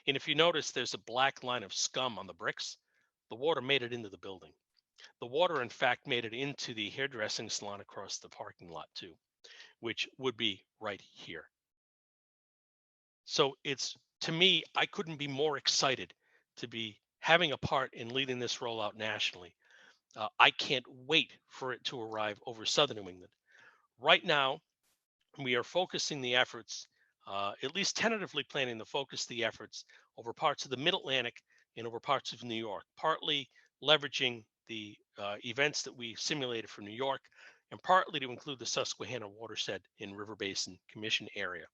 And if you notice, there's a black line of scum on the bricks. The water made it into the building. The water, in fact, made it into the hairdressing salon across the parking lot too, which would be right here. So it's, to me, I couldn't be more excited to be having a part in leading this rollout nationally. I can't wait for it to arrive over Southern New England. Right now, we are focusing the efforts, at least tentatively planning to focus the efforts over parts of the Mid-Atlantic and over parts of New York, partly leveraging the events that we simulated for New York, and partly to include the Susquehanna watershed in River Basin Commission area.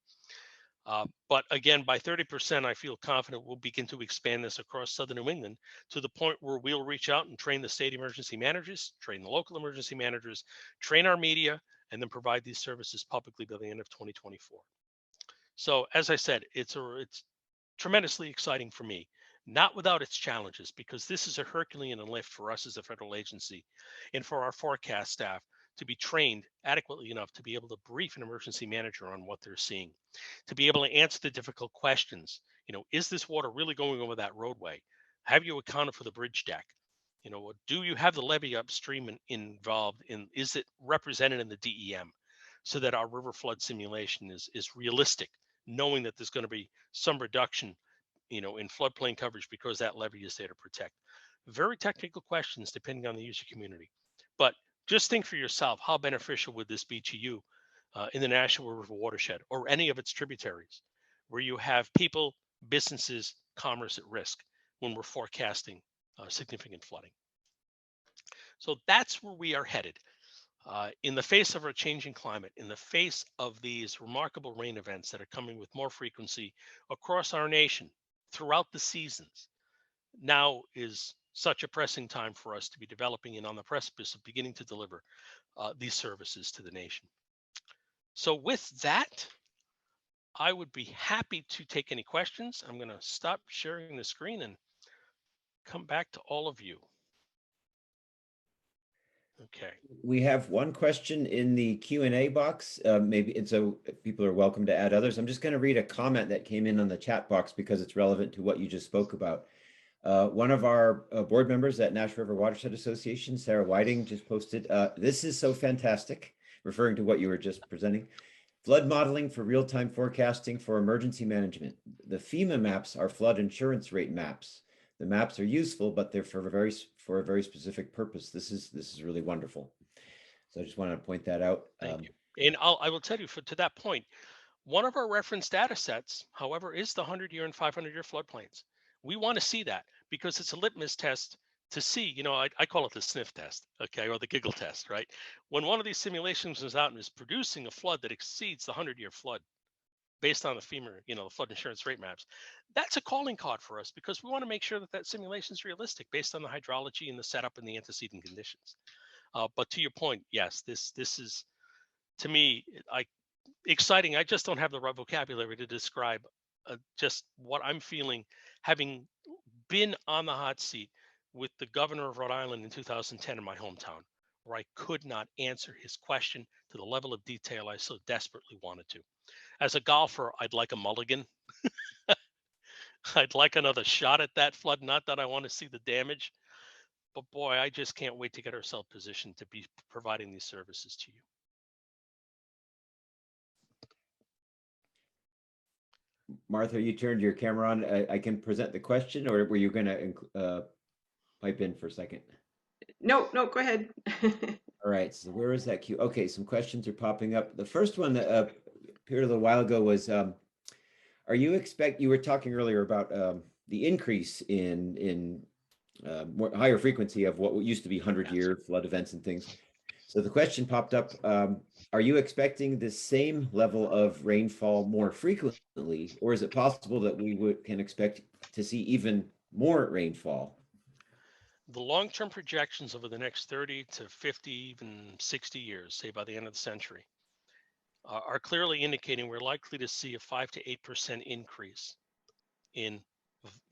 But again, by 30%, I feel confident we'll begin to expand this across Southern New England to the point where we'll reach out and train the state emergency managers, train the local emergency managers, train our media, and then provide these services publicly by the end of 2024. So as I said, it's tremendously exciting for me, not without its challenges, because this is a Herculean lift for us as a federal agency and for our forecast staff to be trained adequately enough to be able to brief an emergency manager on what they're seeing, to be able to answer the difficult questions. Is this water really going over that roadway? Have you accounted for the bridge deck? Do you have the levee upstream involved in, is it represented in the DEM, so that our river flood simulation is realistic, knowing that there's going to be some reduction, in floodplain coverage because that levee is there to protect. Very technical questions depending on the user community. But Just think for yourself, how beneficial would this be to you in the National River watershed or any of its tributaries, where you have people, businesses, commerce at risk when we're forecasting significant flooding. So that's where we are headed. In the face of our changing climate, in the face of these remarkable rain events that are coming with more frequency across our nation throughout the seasons, now is such a pressing time for us to be developing and on the precipice of beginning to deliver these services to the nation. So with that, I would be happy to take any questions. I'm going to stop sharing the screen and come back to all of you. Okay. We have one question in the Q&A box. Maybe and so people are welcome to add others. I'm just going to read a comment that came in on the chat box because it's relevant to what you just spoke about. One of our board members at National River Watershed Association, Sarah Whiting, just posted, "This is so fantastic," referring to what you were just presenting. "Flood modeling for real-time forecasting for emergency management. The Fema maps are flood insurance rate maps. The maps are useful, but they're for a very specific purpose. This is really wonderful." So I just wanted to point that out. Thank you. And I will tell you, to that point, one of our reference data sets, however, is the 100-year and 500-year floodplains. We want to see that because it's a litmus test to see, I call it the sniff test, okay, or the giggle test, right? When one of these simulations is out and is producing a flood that exceeds the 100-year flood based on the FEMA, the flood insurance rate maps, that's a calling card for us because we want to make sure that that simulation is realistic based on the hydrology and the setup and the antecedent conditions. But to your point, yes, this is, to me, exciting. I just don't have the right vocabulary to describe just what I'm feeling, having been on the hot seat with the governor of Rhode Island in 2010 in my hometown, where I could not answer his question to the level of detail I so desperately wanted to. As a golfer, I'd like a mulligan. I'd like another shot at that flood. Not that I want to see the damage, but boy, I just can't wait to get ourselves positioned to be providing these services to you. Martha, you turned your camera on. I can present the question, or were you going to pipe in for a second? No, go ahead. All right, so where is that queue? Okay, some questions are popping up. The first one that appeared a little while ago was, you were talking earlier about the increase in higher frequency of what used to be 100-year flood events and things. So the question popped up, are you expecting the same level of rainfall more frequently, or is it possible that we can expect to see even more rainfall? The long-term projections over the next 30 to 50, even 60 years, say by the end of the century, are clearly indicating we're likely to see a 5 to 8% increase in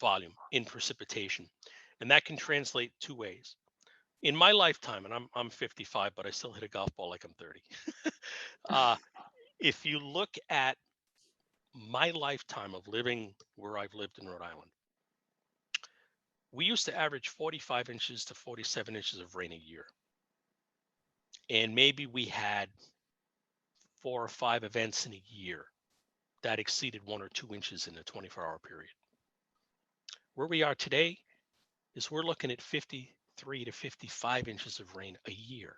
volume, in precipitation. And that can translate two ways. In my lifetime, and I'm 55, but I still hit a golf ball like I'm 30. If you look at my lifetime of living where I've lived in Rhode Island, we used to average 45 inches to 47 inches of rain a year. And maybe we had 4 or 5 events in a year that exceeded 1 or 2 inches in a 24-hour period. Where we are today is we're looking at 53 to 55 inches of rain a year.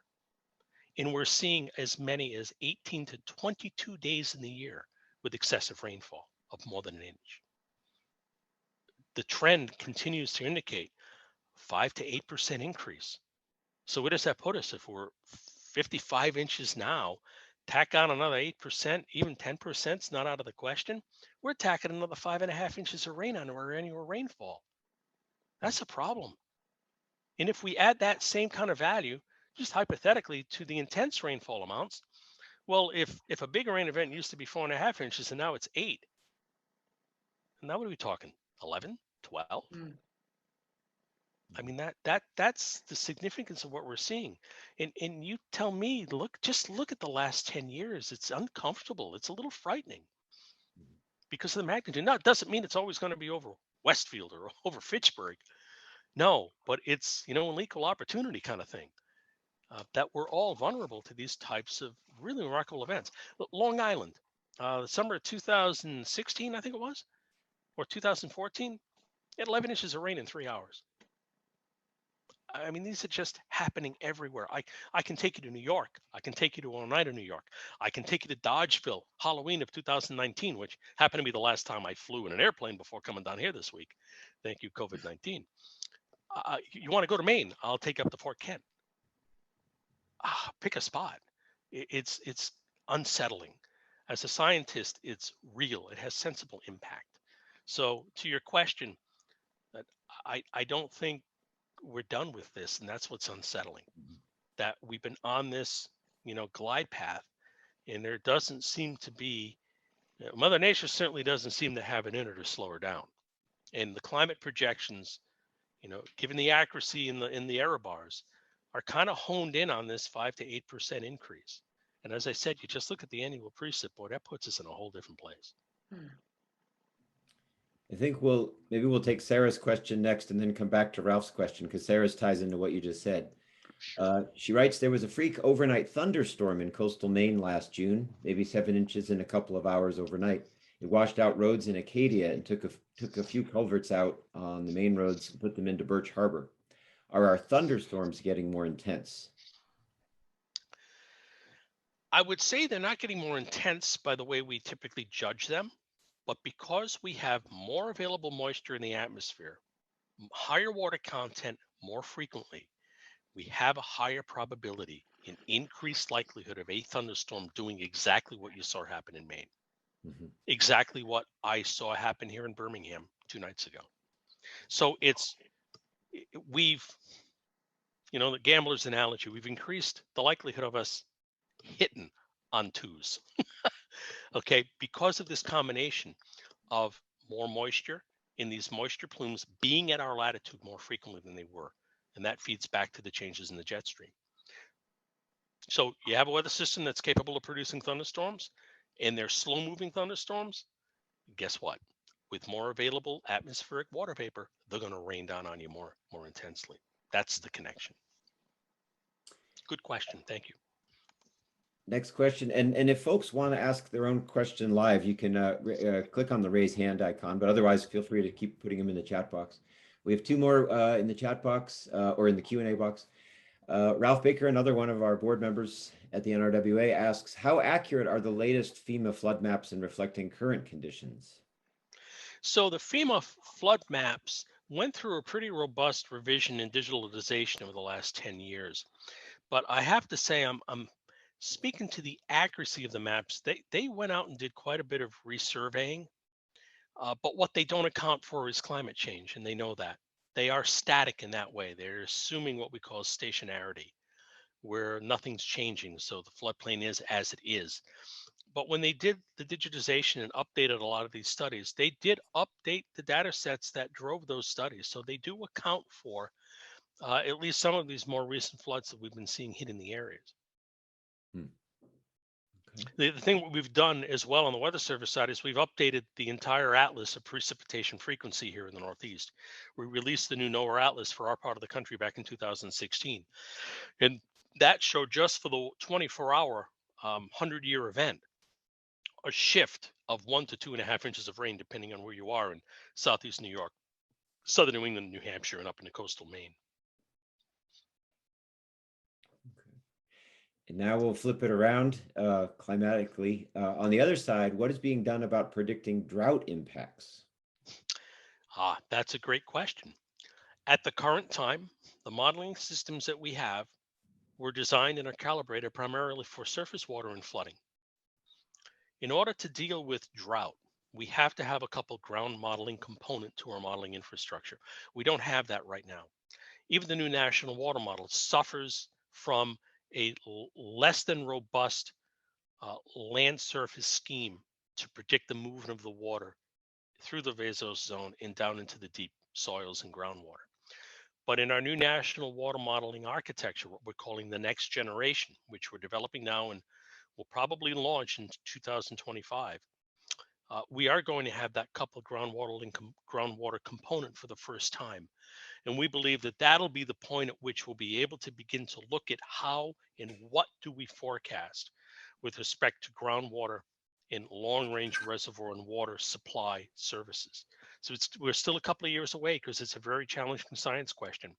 And we're seeing as many as 18 to 22 days in the year with excessive rainfall of more than an inch. The trend continues to indicate 5 to 8% increase. So where does that put us? If we're 55 inches now, tack on another 8%, even 10% is not out of the question. We're tacking another 5.5 inches of rain on our annual rainfall. That's a problem. And if we add that same kind of value, just hypothetically, to the intense rainfall amounts, well, if a big rain event used to be 4.5 inches and now it's 8, and now what are we talking? 11, 12? I mean, that's the significance of what we're seeing. And you tell me, just look at the last 10 years. It's uncomfortable. It's a little frightening because of the magnitude. Now, it doesn't mean it's always going to be over Westfield or over Fitchburg. No, but it's, an equal opportunity kind of thing. That we're all vulnerable to these types of really remarkable events. Long Island, the summer of 2016, I think it was, or 2014, 11 inches of rain in 3 hours. I mean, these are just happening everywhere. I can take you to New York. I can take you to Oneida, New York. I can take you to Dodgeville, Halloween of 2019, which happened to be the last time I flew in an airplane before coming down here this week. Thank you, COVID-19. You want to go to Maine? I'll take you up to Fort Kent. Pick a spot. It's unsettling. As a scientist, it's real. It has sensible impact. So to your question, I don't think we're done with this, and that's what's unsettling. That we've been on this, glide path, and there doesn't seem to be. Mother Nature certainly doesn't seem to have it in her to slow her down. And the climate projections, given the accuracy in the error bars, are kind of honed in on this 5 to 8% increase. And as I said, you just look at the annual precip, boy, that puts us in a whole different place. I think maybe we'll take Sarah's question next and then come back to Ralph's question, because Sarah's ties into what you just said. She writes, there was a freak overnight thunderstorm in coastal Maine last June, maybe 7 inches in a couple of hours overnight. It washed out roads in Acadia and took a few culverts out on the main roads and put them into Birch Harbor. Are our thunderstorms getting more intense? I would say they're not getting more intense by the way we typically judge them, but because we have more available moisture in the atmosphere, higher water content more frequently, we have a higher probability, an increased likelihood of a thunderstorm doing exactly what you saw happen in Maine. Exactly what I saw happen here in Birmingham 2 nights ago. So we've, the gambler's analogy, we've increased the likelihood of us hitting on twos. Okay, because of this combination of more moisture in these moisture plumes being at our latitude more frequently than they were. And that feeds back to the changes in the jet stream. So you have a weather system that's capable of producing thunderstorms, and they're slow moving thunderstorms. Guess what? With more available atmospheric water vapor, they're going to rain down on you more intensely. That's the connection. Good question. Thank you. Next question. And if folks want to ask their own question live, you can click on the raise hand icon, but otherwise feel free to keep putting them in the chat box. We have 2 more in the chat box or in the Q&A box. Ralph Baker, another one of our board members at the NRWA, asks, how accurate are the latest FEMA flood maps in reflecting current conditions? So the FEMA flood maps went through a pretty robust revision and digitalization over the last 10 years. But I have to say, I'm speaking to the accuracy of the maps. They went out and did quite a bit of resurveying. But what they don't account for is climate change, and they know that. They are static in that way. They're assuming what we call stationarity, where nothing's changing. So the floodplain is as it is. But when they did the digitization and updated a lot of these studies, they did update the data sets that drove those studies. So they do account for at least some of these more recent floods that we've been seeing hitting the areas. The thing we've done as well on the Weather Service side is we've updated the entire atlas of precipitation frequency here in the Northeast. We released the new NOAA atlas for our part of the country back in 2016. And that showed just for the 24-hour 100-year event, a shift of 1 to 2.5 inches of rain, depending on where you are in Southeast New York, Southern New England, New Hampshire, and up into coastal Maine. And now we'll flip it around climatically. On the other side, what is being done about predicting drought impacts? That's a great question. At the current time, the modeling systems that we have were designed and are calibrated primarily for surface water and flooding. In order to deal with drought, we have to have a couple ground modeling component to our modeling infrastructure. We don't have that right now. Even the new National Water Model suffers from a less than robust land surface scheme to predict the movement of the water through the Vezos zone and down into the deep soils and groundwater. But in our new national water modeling architecture, what we're calling the next generation, which we're developing now and will probably launch in 2025, we are going to have that coupled groundwater component for the first time. And we believe that that'll be the point at which we'll be able to begin to look at how and what do we forecast with respect to groundwater and long-range reservoir and water supply services. So we're still a couple of years away because it's a very challenging science question.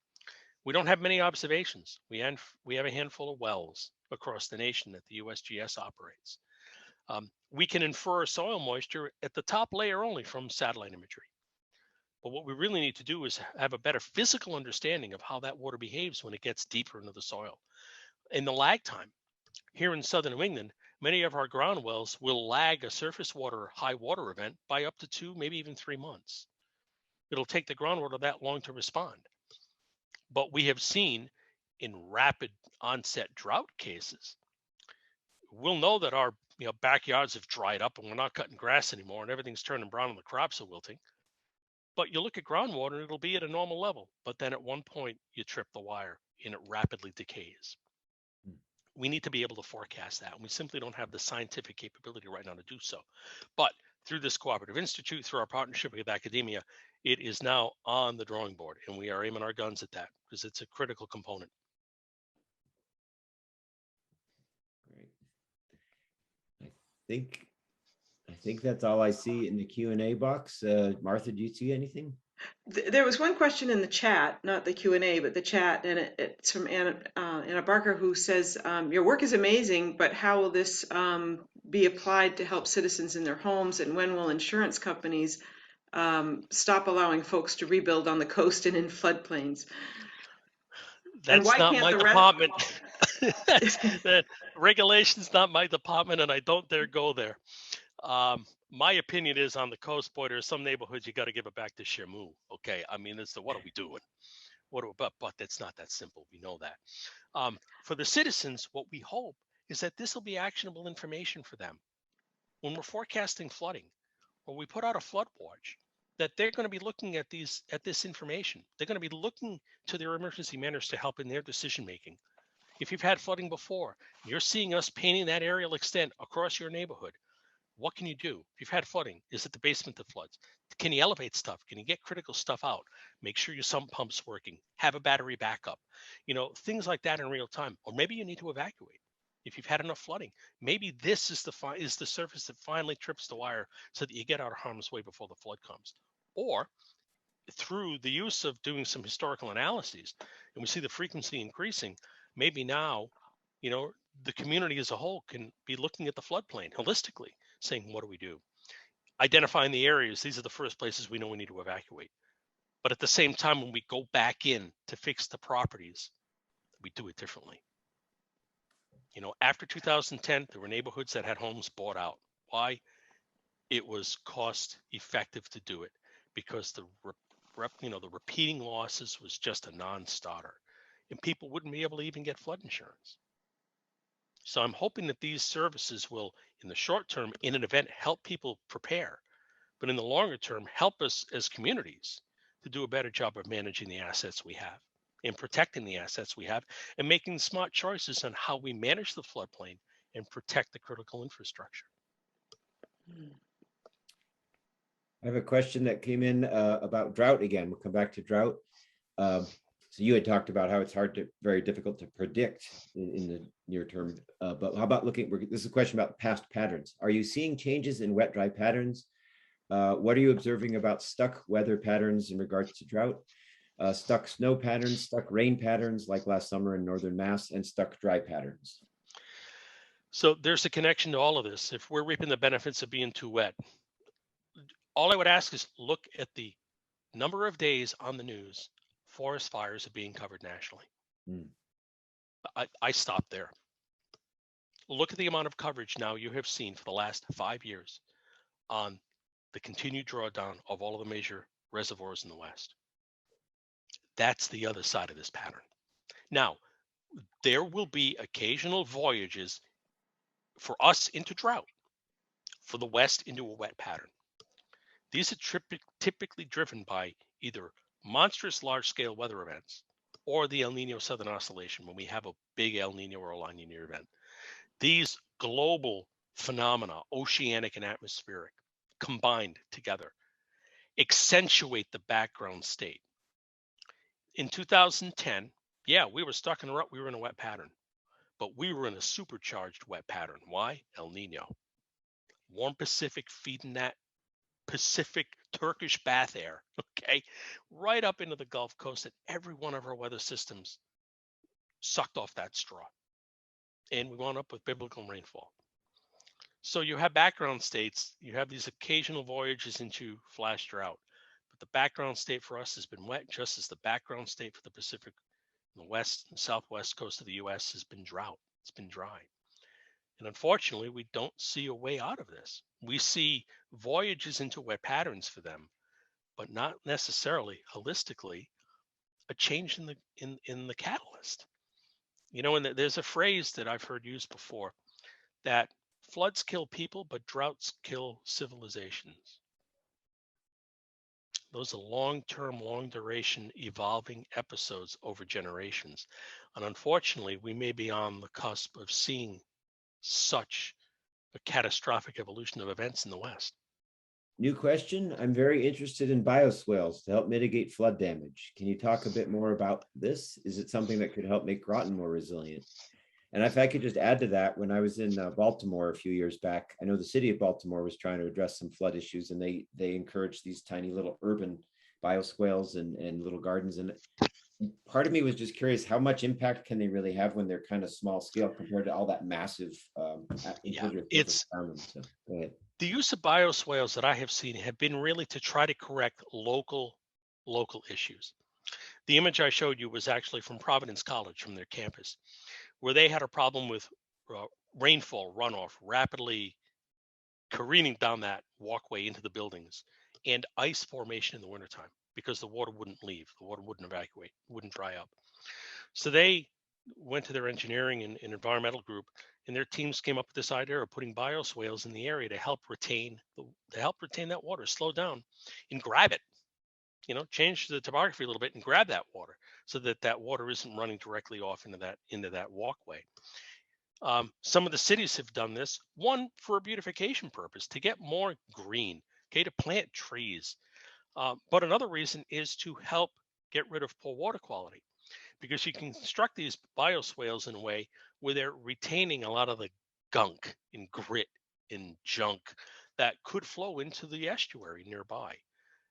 We don't have many observations. We have a handful of wells across the nation that the USGS operates. We can infer soil moisture at the top layer only from satellite imagery. But what we really need to do is have a better physical understanding of how that water behaves when it gets deeper into the soil. In the lag time, here in southern New England, many of our ground wells will lag a surface water high water event by up to 2, maybe even 3 months. It'll take the groundwater that long to respond. But we have seen in rapid onset drought cases, we'll know that our backyards have dried up and we're not cutting grass anymore and everything's turning brown and the crops are wilting. But you look at groundwater and it'll be at a normal level. But then at one point you trip the wire and it rapidly decays. We need to be able to forecast that. And we simply don't have the scientific capability right now to do so. But through this cooperative institute, through our partnership with academia, it is now on the drawing board. And we are aiming our guns at that because it's a critical component. Great. I think that's all I see in the Q&A box. Martha, do you see anything? There was one question in the chat, not the Q&A, but the chat, and it's from Anna Barker, who says, your work is amazing, but how will this be applied to help citizens in their homes, and when will insurance companies stop allowing folks to rebuild on the coast and in floodplains? That's not my department. That regulation's not my department, and I don't dare go there. My opinion is on the coast, boy, there's some neighborhoods you got to give it back to Shamu. Okay, I mean, it's what are we doing? But that's not that simple. We know that. For the citizens, what we hope is that this will be actionable information for them when we're forecasting flooding, or we put out a flood watch. That they're going to be looking at this information. They're going to be looking to their emergency managers to help in their decision making. If you've had flooding before, you're seeing us painting that aerial extent across your neighborhood. What can you do? If you've had flooding, is it the basement that floods? Can you elevate stuff? Can you get critical stuff out? Make sure your sump pump's working. Have a battery backup. Things like that in real time. Or maybe you need to evacuate. If you've had enough flooding, maybe this is the surface that finally trips the wire so that you get out of harm's way before the flood comes. Or through the use of doing some historical analyses, and we see the frequency increasing, maybe now, the community as a whole can be looking at the floodplain holistically, saying, what do we do? Identifying the areas, these are the first places we know we need to evacuate. But at the same time, when we go back in to fix the properties, we do it differently. After 2010, there were neighborhoods that had homes bought out. Why? It was cost effective to do it because the repeating losses was just a non-starter, and people wouldn't be able to even get flood insurance. So I'm hoping that these services will, in the short term, in an event, help people prepare, but in the longer term, help us as communities to do a better job of managing the assets we have and protecting the assets we have and making smart choices on how we manage the floodplain and protect the critical infrastructure. I have a question that came in about drought again. We'll come back to drought. So you had talked about how it's very difficult to predict in the near term. But how about this is a question about past patterns. Are you seeing changes in wet-dry patterns? What are you observing about stuck weather patterns in regards to drought? Stuck snow patterns, stuck rain patterns like last summer in northern Mass, and stuck dry patterns? So there's a connection to all of this. If we're reaping the benefits of being too wet, all I would ask is look at the number of days on the news forest fires are being covered nationally. I stopped there. Look at the amount of coverage now you have seen for the last 5 years on the continued drawdown of all of the major reservoirs in the West. That's the other side of this pattern. Now, there will be occasional voyages for us into drought, for the West into a wet pattern. These are typically driven by either monstrous large-scale weather events or the El Nino Southern Oscillation when we have a big El Nino or a La Nina event. These global phenomena, oceanic and atmospheric, combined together, accentuate the background state. In 2010, yeah, we were stuck in a rut. We were in a wet pattern, but we were in a supercharged wet pattern. Why? El Nino. Warm Pacific feeding that Pacific Turkish bath air, okay, right up into the Gulf Coast, and every one of our weather systems sucked off that straw. And we wound up with biblical rainfall. So you have background states, you have these occasional voyages into flash drought, but the background state for us has been wet, just as the background state for the Pacific, the west and southwest coast of the US has been drought. It's been dry. And unfortunately, we don't see a way out of this. We see voyages into wet patterns for them, but not necessarily holistically a change in the catalyst. You know, and there's a phrase that I've heard used before that floods kill people, but droughts kill civilizations. Those are long-term, long-duration, evolving episodes over generations. And unfortunately, we may be on the cusp of seeing such a catastrophic evolution of events in the West. New question. I'm very interested in bioswales to help mitigate flood damage. Can you talk a bit more about this? Is it something that could help make Groton more resilient? And if I could just add to that, when I was in Baltimore a few years back, I know the city of Baltimore was trying to address some flood issues, and they encouraged these tiny little urban bioswales and little gardens. And part of me was just curious, how much impact can they really have when they're kind of small scale compared to all that massive it's around them? So go ahead. The use of bioswales that I have seen have been really to try to correct local issues. The image I showed you was actually from Providence College, from their campus, where they had a problem with rainfall runoff rapidly careening down that walkway into the buildings, and ice formation in the wintertime because the water wouldn't leave, the water wouldn't evacuate, wouldn't dry up. So they went to their engineering and environmental group, and their teams came up with this idea of putting bioswales in the area to help retain that water, slow down and grab it. You know, change the topography a little bit and grab that water so that that water isn't running directly off into that walkway. Some of the cities have done this, one for a beautification purpose, to get more green, okay, to plant trees. But another reason is to help get rid of poor water quality, because you can construct these bioswales in a way where they're retaining a lot of the gunk and grit and junk that could flow into the estuary nearby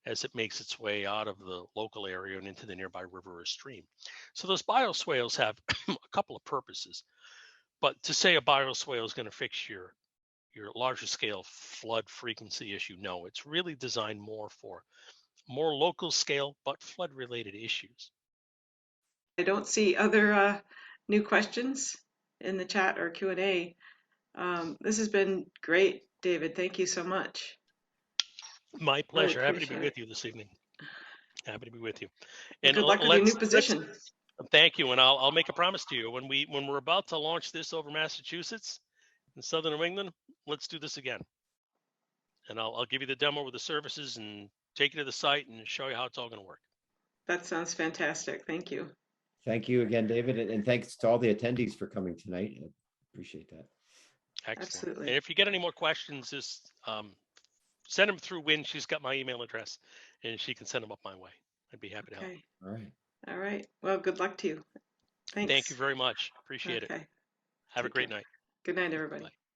as it makes its way out of the local area and into the nearby river or stream. So those bioswales have a couple of purposes. But to say a bioswale is going to fix your larger scale flood frequency issue, no, it's really designed more for more local scale but flood related issues. I don't see other new questions in the chat or Q&A. This has been great, David. Thank you so much. My pleasure. Really Happy to be with you this evening. Happy to be with you. And good luck with your new position. Thank you. And I'll make a promise to you. When we're about to launch this over Massachusetts and Southern New England, let's do this again. And I'll give you the demo with the services and take you to the site and show you how it's all going to work. That sounds fantastic. Thank you. Thank you again, David. And thanks to all the attendees for coming tonight. I appreciate that. Excellent. Absolutely. And if you get any more questions, just send them through Wynn. She's got my email address, and she can send them up my way. I'd be happy to help. All right. All right. Well, good luck to you. Thanks. Thank you very much. Appreciate it. Have a great night. Good night, everybody. Bye.